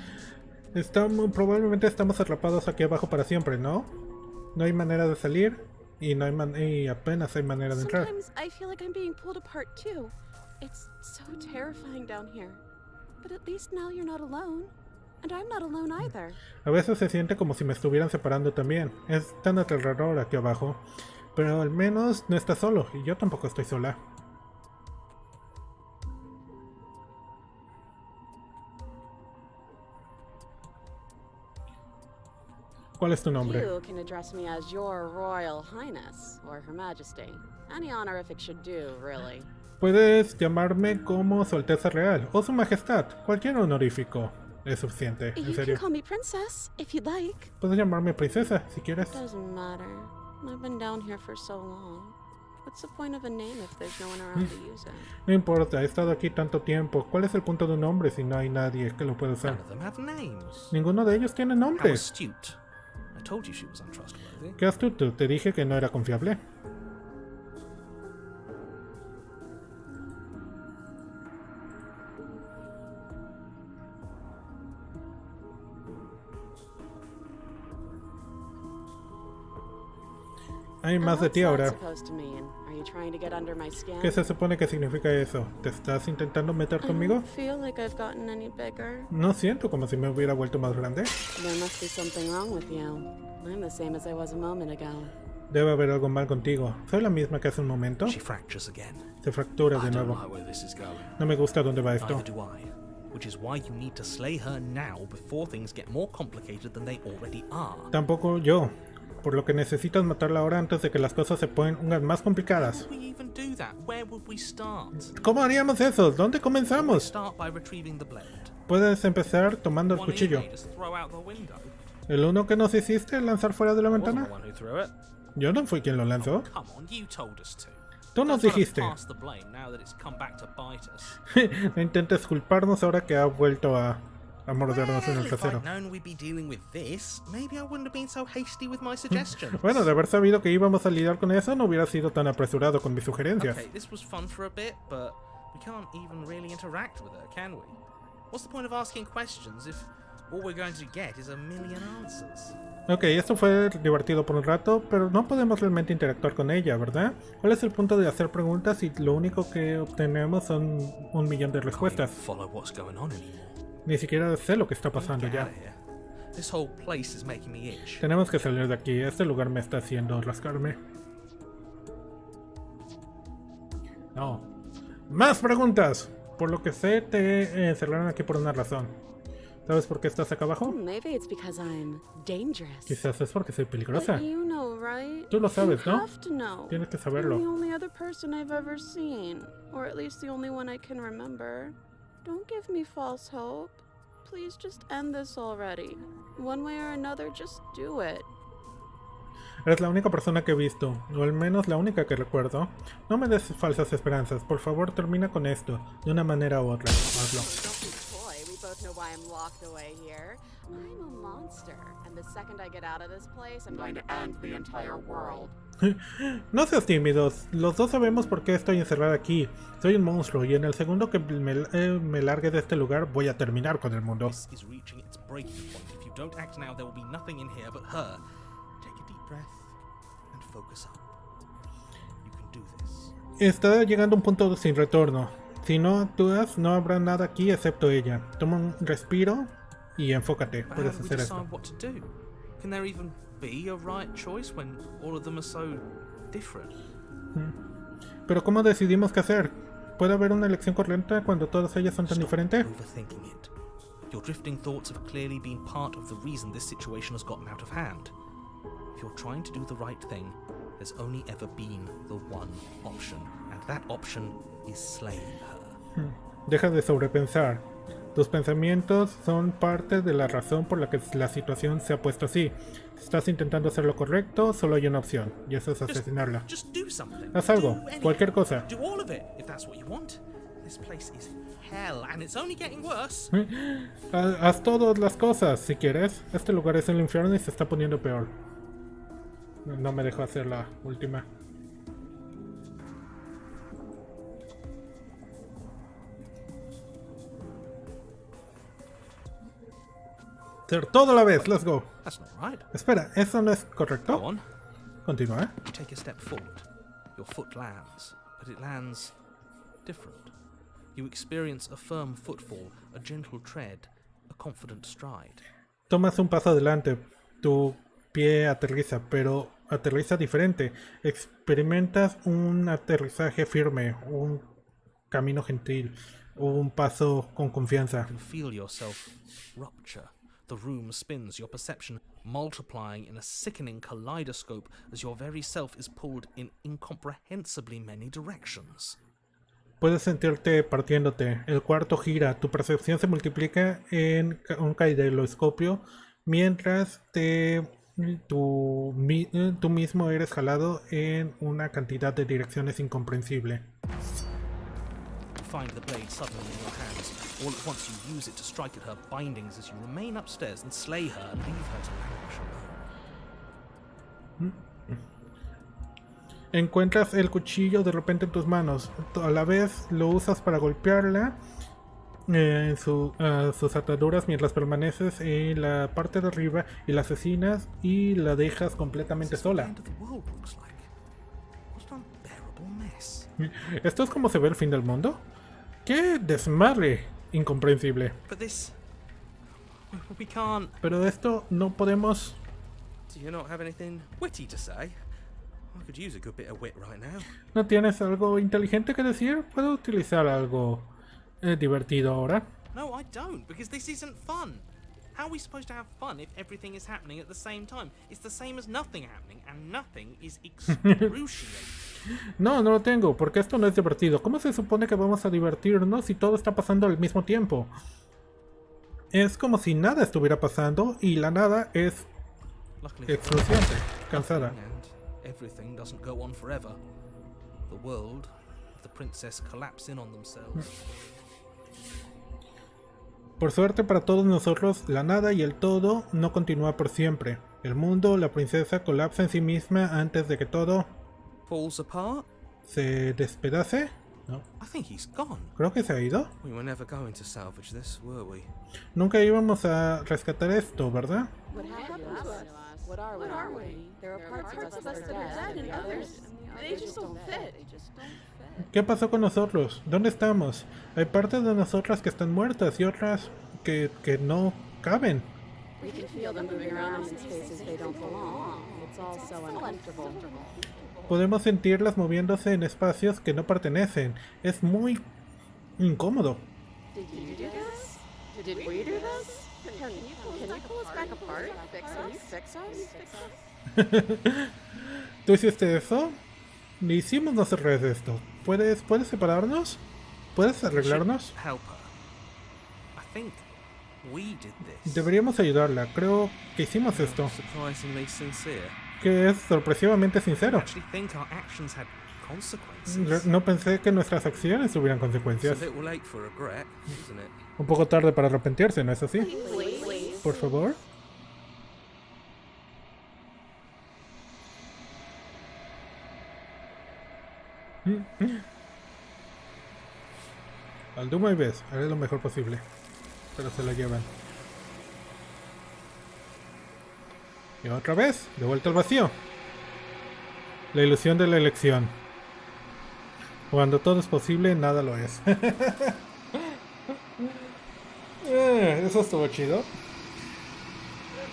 Probablemente estamos atrapados aquí abajo para siempre, ¿no? No hay manera de salir y y apenas hay manera de entrar. Sometimes I feel like I'm being pulled apart too. It's so terrifying down here. But at least now you're not alone. And I'm not alone either. A veces se siente como si me estuvieran separando también. Es tan aterrador aquí abajo. Pero al menos no estás solo y yo tampoco estoy sola. ¿Cuál es tu nombre? You can address me as Your Royal Highness or Her Majesty. Any honorific should do, really. Puedes llamarme como Su Alteza Real o Su Majestad. Cualquier honorífico es suficiente, en You can serio. call me Princess if you'd like. Puedes llamarme princesa si quieres. Doesn't matter. I've been down here for so long. What's the point of a name if there's no one around to use it? No importa, he estado aquí tanto tiempo. ¿Cuál es el punto de un nombre si no hay nadie que lo pueda usar? None of them have names. Ninguno de ellos tiene How nombre. astute. I told you she was untrustworthy. Qué astuto, te dije que no era confiable. Hay And más de what's ti that ahora. supposed to mean? Are you trying to get under my skin? ¿Qué se supone que significa eso? ¿Te estás intentando meter I conmigo? don't feel like I've gotten any bigger. No siento como si me hubiera vuelto más grande. There must be something wrong with you. I'm the same as I was a moment ago. Debe haber algo mal contigo. ¿Soy la misma que hace un momento? She fractures again. Se fractura de I don't nuevo. like where this is going. No me gusta dónde va esto. Neither do I. Which is why you need to slay her now before things get more complicated than they already are. Tampoco yo. Por lo que necesitas matarla ahora antes de que las cosas se pongan más complicadas. How would we even do that? Where would we start? ¿Cómo haríamos eso? ¿Dónde comenzamos? Start by retrieving the blade. Puedes empezar tomando el One cuchillo. you made us throw out the window. ¿El uno que nos hiciste lanzar fuera de la I wasn't ventana? the one who threw it. Yo no fui quien lo lanzó. Come on, you told us to. Tú nos Don't try to dijiste. pass the blame now that it's come back to bite us. No intentes culparnos ahora que ha vuelto a mordernos en el Well, if trasero. I'd known we'd be dealing with this, maybe I wouldn't have been so hasty with my suggestions. Bueno, de haber sabido que íbamos a lidiar con eso, no hubiera sido tan apresurado con mis sugerencias. Okay, this was fun for a bit, but we can't even really interact with her, can we? What's the point of asking questions if all we're going to get is a million answers? Ok, esto fue divertido por un rato, pero no podemos realmente interactuar con ella, ¿verdad? ¿Cuál es el punto de hacer preguntas si lo único que obtenemos son 1.000.000 de respuestas? Follow what's going on anymore. Ni siquiera sé lo que está pasando Get ya. out of here. This whole place is making me itch. Tenemos que salir de aquí, este lugar me está haciendo rascarme. No. ¡Más preguntas! Por lo que sé, te encerraron aquí por una razón. ¿Sabes por qué estás acá abajo? Maybe it's because I'm dangerous. Quizás es porque soy peligrosa. But you know, right? Tú lo sabes, You ¿no? have to know. Tienes que You're saberlo. the only other person I've ever seen, or at least the only one I can remember. Don't give me false hope. Please just end this already. One way or another, just do it. Eres la única persona que he visto, o al menos la única que recuerdo. No me des falsas esperanzas, por favor termina con esto, de una manera u otra. Hazlo. Don't be coy. We both know why I'm locked away here. I'm a monster, and the second I get out of this place, I'm going to end the entire world. No seas tímidos, los dos sabemos por qué estoy encerrada aquí. Soy un monstruo y en el segundo que me largue de este lugar voy a terminar con el mundo. This is reaching its breaking point. If you don't act now, there will be nothing in here but her. Take a deep breath and focus up. You can do this. Está llegando a un punto sin retorno. Si no actúas, no habrá nada aquí excepto ella. Toma un respiro y enfócate. But how Puedes do we hacer decide esto. what to do? Can there even be a right choice when all of them are so different? Pero ¿cómo decidimos qué hacer? ¿Puede haber una elección correcta cuando todas ellas son tan Stop diferentes? overthinking it. Your drifting thoughts have clearly been part of the reason this situation has gotten out of hand. If you're trying to do the right thing, there's only ever been the one option, and that option is slaying her. Deja de sobrepensar. Tus pensamientos son parte de la razón por la que la situación se ha puesto así. Si estás intentando hacer lo correcto, solo hay una opción, y eso es asesinarla. Just do something. Haz algo, Do anything. cualquier cosa. Do all of it, if that's what you want. This place is hell, and it's only getting worse. Haz todas las cosas, si quieres. Este lugar es el infierno y se está poniendo peor. No me dejó hacer la última. Hacer todo a la vez, let's go. That's not right. Espera, ¿eso no es Go correcto? on. Continúa. You take a step forward. Your foot lands, but it lands different. You experience a firm footfall, a gentle tread, a confident stride. Tomas un paso adelante, tu pie aterriza, pero aterriza diferente. Experimentas un aterrizaje firme, un camino gentil, un paso con confianza. You can feel yourself rupture. The room spins, your perception multiplying in a sickening kaleidoscope as your very self is pulled in incomprehensibly many directions. Puedes sentirte partiéndote, el cuarto gira, tu percepción se multiplica en un caleidoscopio mientras te tú mismo eres jalado en una cantidad de direcciones incomprensible. You find the blade suddenly in your hands. All at once you use it to strike at her bindings as you remain upstairs and slay her and leave her to languish alone. Encuentras el cuchillo de repente en tus manos. A la vez lo usas para golpearla en sus ataduras mientras permaneces en la parte de arriba y la asesinas y la dejas completamente sola. ¿Esto es como se ve el fin del mundo? ¡Qué desmadre! Incomprensible. Pero esto no podemos... Do you not have anything witty to say? I could use a good bit of wit right now. ¿No tienes algo inteligente que decir? Puedo utilizar algo divertido ahora. No, I don't, because this isn't fun. How are we supposed to have fun if everything is happening at the same time? It's the same as nothing happening, and nothing is excruciating. No, no lo tengo, porque esto no es divertido. ¿Cómo se supone que vamos a divertirnos si todo está pasando al mismo tiempo? Es como si nada estuviera pasando y la nada es excruciante, cansada. Everything doesn't go on forever. The world of the princess collapse in on themselves. Por suerte para todos nosotros, la nada y el todo no continúa por siempre. El mundo, la princesa, colapsa en sí misma antes de que todo Falls apart? se despedace. No. I think he's gone. Creo que se ha ido. We were never going to salvage this, were we? Nunca íbamos a rescatar esto, ¿verdad? What happened to us? What are we? There are parts of us that are dead and others, they just don't fit. ¿Qué pasó con nosotros? ¿Dónde estamos? Hay partes de nosotras que están muertas y otras que no caben. We can feel them moving around in spaces they don't belong. It's all so uncomfortable. Podemos sentirlas moviéndose en espacios que no pertenecen. Es muy incómodo. Did you do this? Did we do this? Can you pull us back apart? Fix us? ¿Tú hiciste eso? Ni hicimos nosotros esto. ¿Puedes separarnos? ¿Puedes arreglarnos? Help her. I think we did this. Deberíamos ayudarla. Creo que hicimos esto. Surprisingly sincere. Que es sorpresivamente sincero. Actually think our actions had consequences. No pensé que nuestras acciones tuvieran It's a consecuencias. little late for regret, isn't it? Un poco tarde para arrepentirse, ¿no es así? Por favor. Al Duma y ves, haré lo mejor posible. Pero se la llevan. Y otra vez, de vuelta al vacío. La ilusión de la elección. Cuando todo es posible, nada lo es. Eso estuvo chido.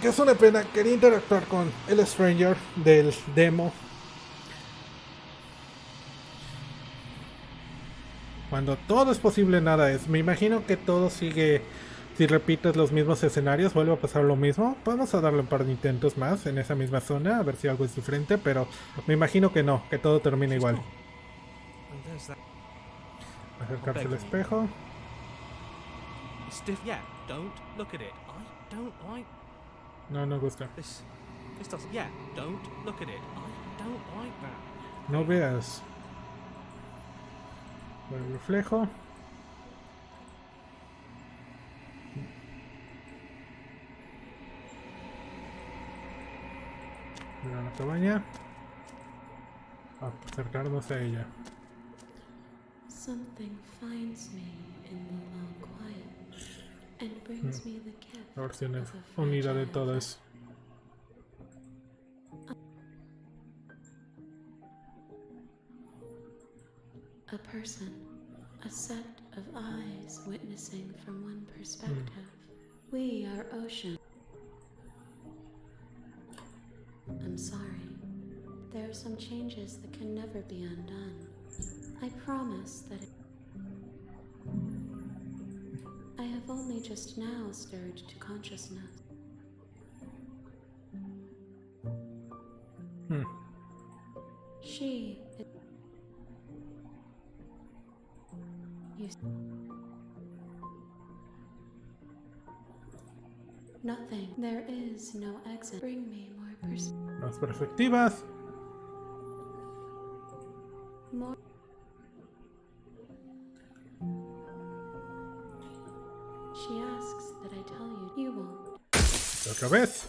Que es una pena, quería interactuar con el Stranger del demo. Cuando todo es posible, nada es. Me imagino que todo sigue. Si repites los mismos escenarios, vuelve a pasar lo mismo. Vamos a darle un par de intentos más en esa misma zona, a ver si algo es diferente, pero me imagino que no, que todo termina igual. Acercarse al espejo. Stiff, yeah, don't look at it. I don't like No, no gusta. this. This doesn't. Yeah, don't look at it. I don't like that. No veas. El reflejo. Mira la cabaña. Acercarnos a ella. Something finds me in the long quiet and brings me the gift La versión of a unida de fragile todas. A person, a set of eyes witnessing from one perspective. We are ocean. I'm sorry. There are some changes that can never be undone. I promise that I have only just now stirred to consciousness. She is... Nothing. There is no exit. Bring me more Las perspectivas. More. She asks that I tell you. You won't. Otra vez.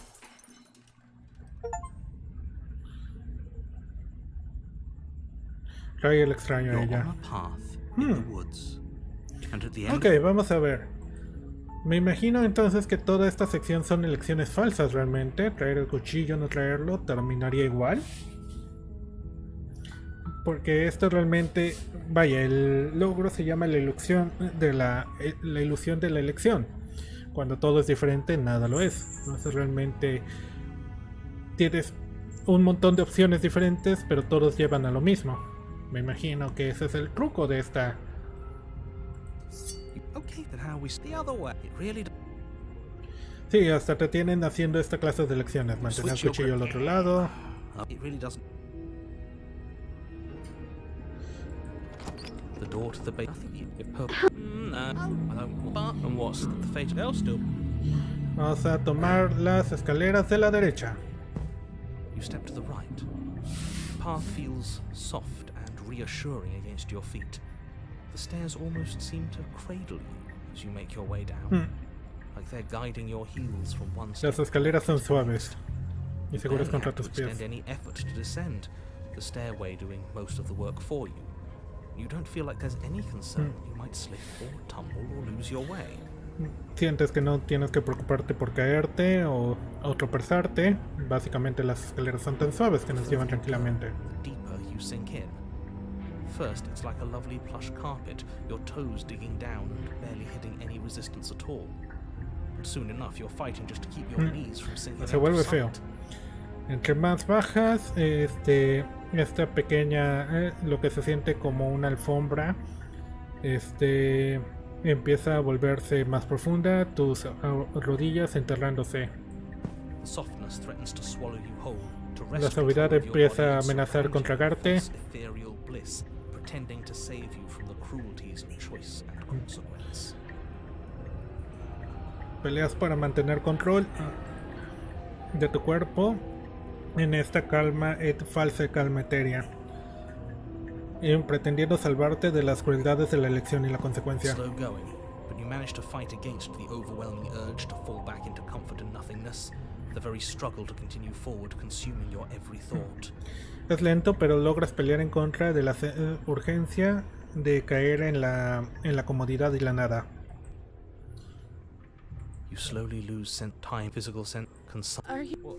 Trae el extraño a You're ella. on a path in the woods, and at the end. Ok, vamos a ver. Me imagino entonces que toda esta sección son elecciones falsas realmente. Traer el cuchillo, no traerlo, terminaría igual. Porque esto realmente, vaya, el logro se llama la ilusión de la ilusión de la elección. Cuando todo es diferente, nada lo es. Entonces realmente tienes un montón de opciones diferentes, pero todos llevan a lo mismo. Me imagino que ese es el truco de esta. Okay, then how we the other way? It really. Sí, hasta te tienen haciendo esta clase de elecciones. Mantener el cuchillo al otro lado. It really doesn't. The door to the base. I think no, I don't. And what's the fate of still? Vamos a tomar las escaleras de la derecha. You step to the right. The path feels soft and reassuring against your feet. The stairs almost seem to cradle you as you make your way down, like they're guiding your heels from one step. Las escaleras son suaves y seguras contra tus pies. Extend any effort to descend, the stairway doing most of the work for you. You don't feel like there's any concern you might slip or tumble or lose your way. Sientes que no tienes que preocuparte por caerte o tropezarte. Básicamente las escaleras son tan suaves que nos llevan tranquilamente. The deeper you sink in. First, it's like a lovely plush carpet, your toes digging down and barely hitting any resistance at all. But soon enough, you're fighting just to keep your knees from sinking. Se vuelve feo. Entre más bajas, esta pequeña, lo que se siente como una alfombra, empieza a volverse más profunda, tus rodillas enterrándose. La suavidad empieza a amenazar con tragarte. Peleas para mantener control de tu cuerpo en esta calma, falsa calma etérea, pretendiendo salvarte de las crueldades de la elección y la consecuencia. Es lento, pero logras pelear en contra de la urgencia de caer en la comodidad y la nada. You slowly lose time, physical sense. Are you? Well,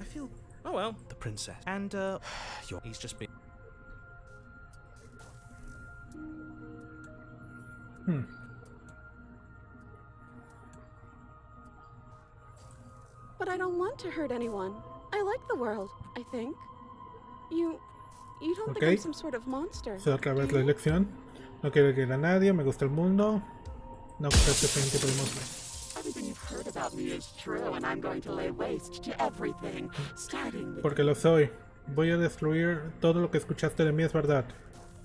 I feel. Oh well, the princess. And he's just been. But I don't want to hurt anyone. I like the world, I think. You don't think I'm some sort of monster. Otra vez la elección. No quiero herir a nadie, me gusta el mundo. No ofrece un tipo de monstruo. Everything you've heard about me is true, and I'm going to lay waste to everything, starting with... Porque lo soy. Voy a destruir todo lo que escuchaste de mí, es verdad.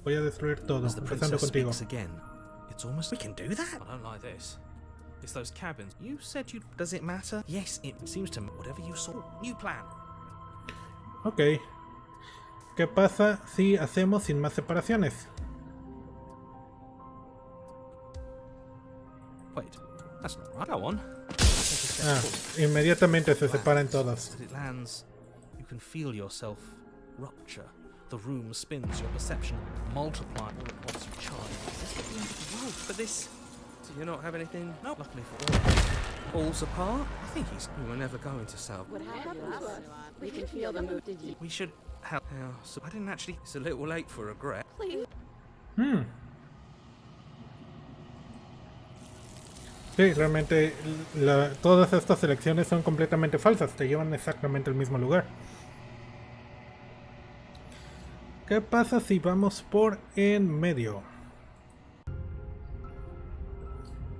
Voy a destruir todo, empezando contigo. It's almost we can do that. I don't like this. It's those cabins. You said you. Does it matter? Yes, it seems to. Whatever you saw. New plan. Ok. ¿Qué pasa si hacemos sin más separaciones? Wait, that's not right. Go on. Inmediatamente se separan todos. As it lands, you can feel yourself rupture. The room spins, your perception multiplies all at once. You charge. Is this the end of the world for this? Do you not have anything? No. Luckily for all, falls apart. I think we were never going to sell. What happened to us? We can feel the mood. Did you? We should help. So I didn't actually. It's a little late for regret. Please. Sí, realmente todas estas elecciones son completamente falsas, te llevan exactamente al mismo lugar. ¿Qué pasa si vamos por en medio?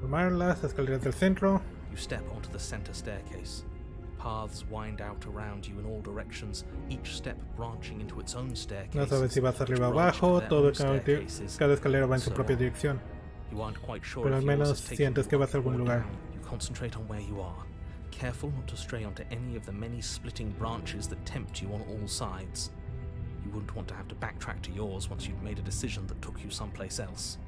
Tomar las escaleras del centro. You step onto the center staircase. Paths wind out around you in all directions, each step branching into its own staircase. No sabes si vas arriba o abajo, cada escalera va en su propia dirección. Pero al menos sientes que vas a algún lugar. You concentrate on where you are. Careful not to stray onto any of the many splitting branches that tempt you on all sides. You wouldn't want to have to backtrack to yours once you'd made a decision that took you someplace else.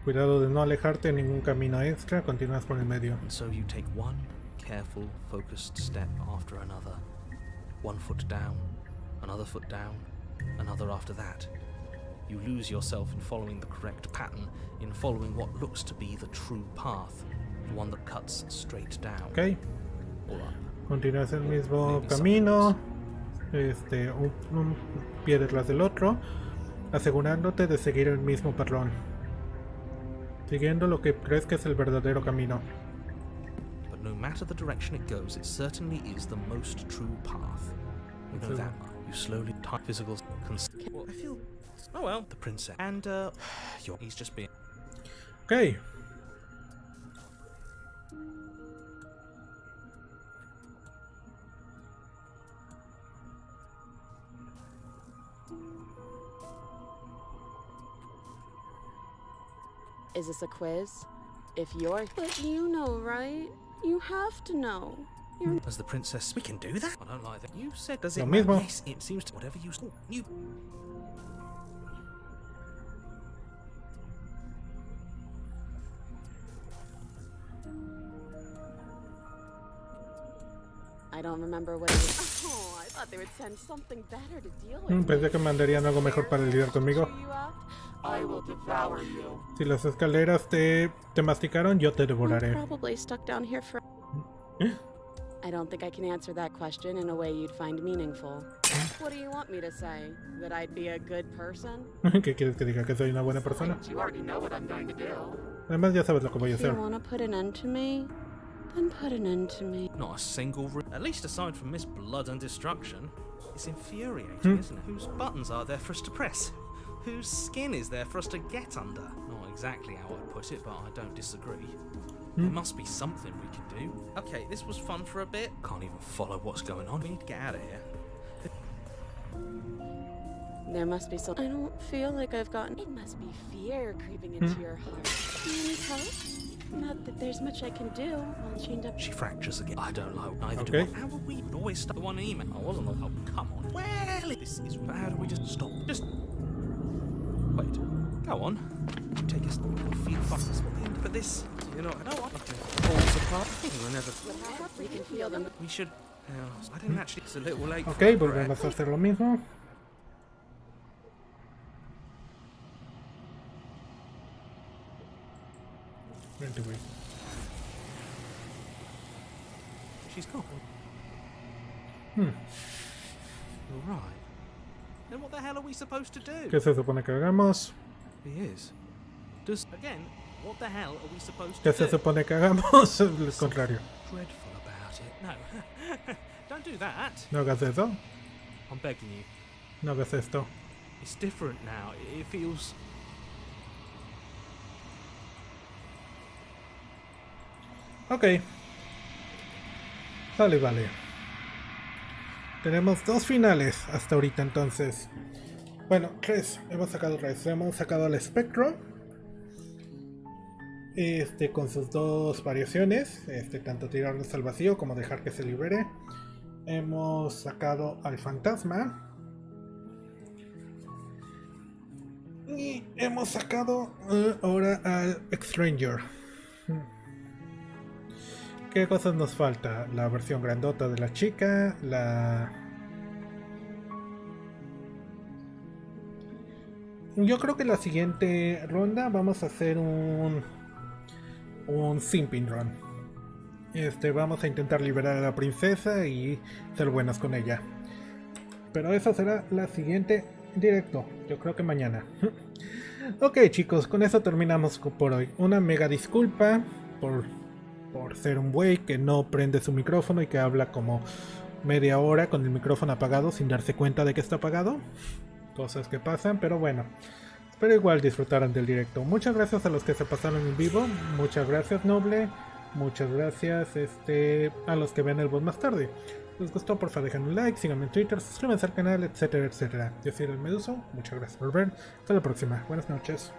Cuidado de no alejarte en ningún camino extra, continúas por el medio. And so you take one careful, focused step after another. One foot down, another foot down, another after that. You lose yourself in following the correct pattern, in following what looks to be the true path, the one that cuts straight down. Ok. Or up. Continúas el mismo camino, un pie detrás del otro, asegurándote de seguir el mismo patrón, siguiendo lo que crees que es el verdadero camino. But no matter the direction it goes, it certainly is the most true path. You know that much. You slowly type physical well, I feel. Oh well, the princess. And he's just being. Ok. Is this a quiz? If you're. But you know, right? You have to know. You're. As the princess, we can do that. I don't like that. You said, does it? Lo mismo. Yes, it seems to. Whatever you. Oh, you. I don't remember what it was. Oh, I thought they would send something better to deal with. Pensé que mandarían algo mejor para lidiar conmigo. I will devour you. Si las escaleras te masticaron, yo te devoraré. I'm probably stuck down here for. I don't think I can answer that question in a way you'd find meaningful. What do you want me to say? That I'd be a good person? ¿Qué quieres que diga? ¿Que soy una buena persona? You already know what I'm going to do. Además ya sabes lo que voy a If you hacer. want to put an end to me, then put an end to me. Not a single. At least aside from Miss Blood and Destruction, it's infuriating, isn't it? Whose buttons are there for us to press? Whose skin is there for us to get under? Not exactly how I'd put it, but I don't disagree. There must be something we can do. Okay, this was fun for a bit. Can't even follow what's going on. We need to get out of here. There must be some. I don't feel like I've gotten. It must be fear creeping into your heart. Do you need help? Not that there's much I can do. All chained up. She fractures again. I don't know. Neither Okay. do I. How would we always start one email? I wasn't like, oh, come on. Well, this is. How do we just stop? Just. Wait. Go on. Take us. Feel fast. What the end for this? You know, I don't want to falls apart. We'll never. We can feel them. We should. I don't actually. It's a little late. for Ok, a volvemos a hacer lo mismo. Vente, güey. She's gone. Hmm. All right. Then what the hell are we supposed to do? ¿Qué se supone que hagamos? He is. Does again? What the hell are we supposed ¿Qué to se do? supone que hagamos? Lo contrario. Dreadful about it. No, don't do that. No hagas eso. I'm begging you. No hagas esto. It's different now. It feels. Ok. Vale. Tenemos dos finales hasta ahorita entonces. Bueno, tres. Hemos sacado tres. Hemos sacado al espectro. Con sus dos variaciones. Tanto tirarnos al vacío como dejar que se libere. Hemos sacado al fantasma. Y hemos sacado ahora al Stranger. ¿Qué cosas nos falta? La versión grandota de la chica, Yo creo que la siguiente ronda vamos a hacer un simping run. Vamos a intentar liberar a la princesa y ser buenos con ella. Pero eso será la siguiente directo. Yo creo que mañana. Ok, chicos, con eso terminamos por hoy. Una mega disculpa por ser un güey que no prende su micrófono y que habla como media hora con el micrófono apagado sin darse cuenta de que está apagado. Cosas que pasan, pero bueno. Espero igual disfrutaran del directo. Muchas gracias a los que se pasaron en vivo. Muchas gracias, Noble. Muchas gracias a los que ven el bot más tarde. Si les gustó, porfa dejen un like, síganme en Twitter, suscríbanse al canal, etcétera, etcétera. Yo soy el Meduso. Muchas gracias por ver. Hasta la próxima. Buenas noches.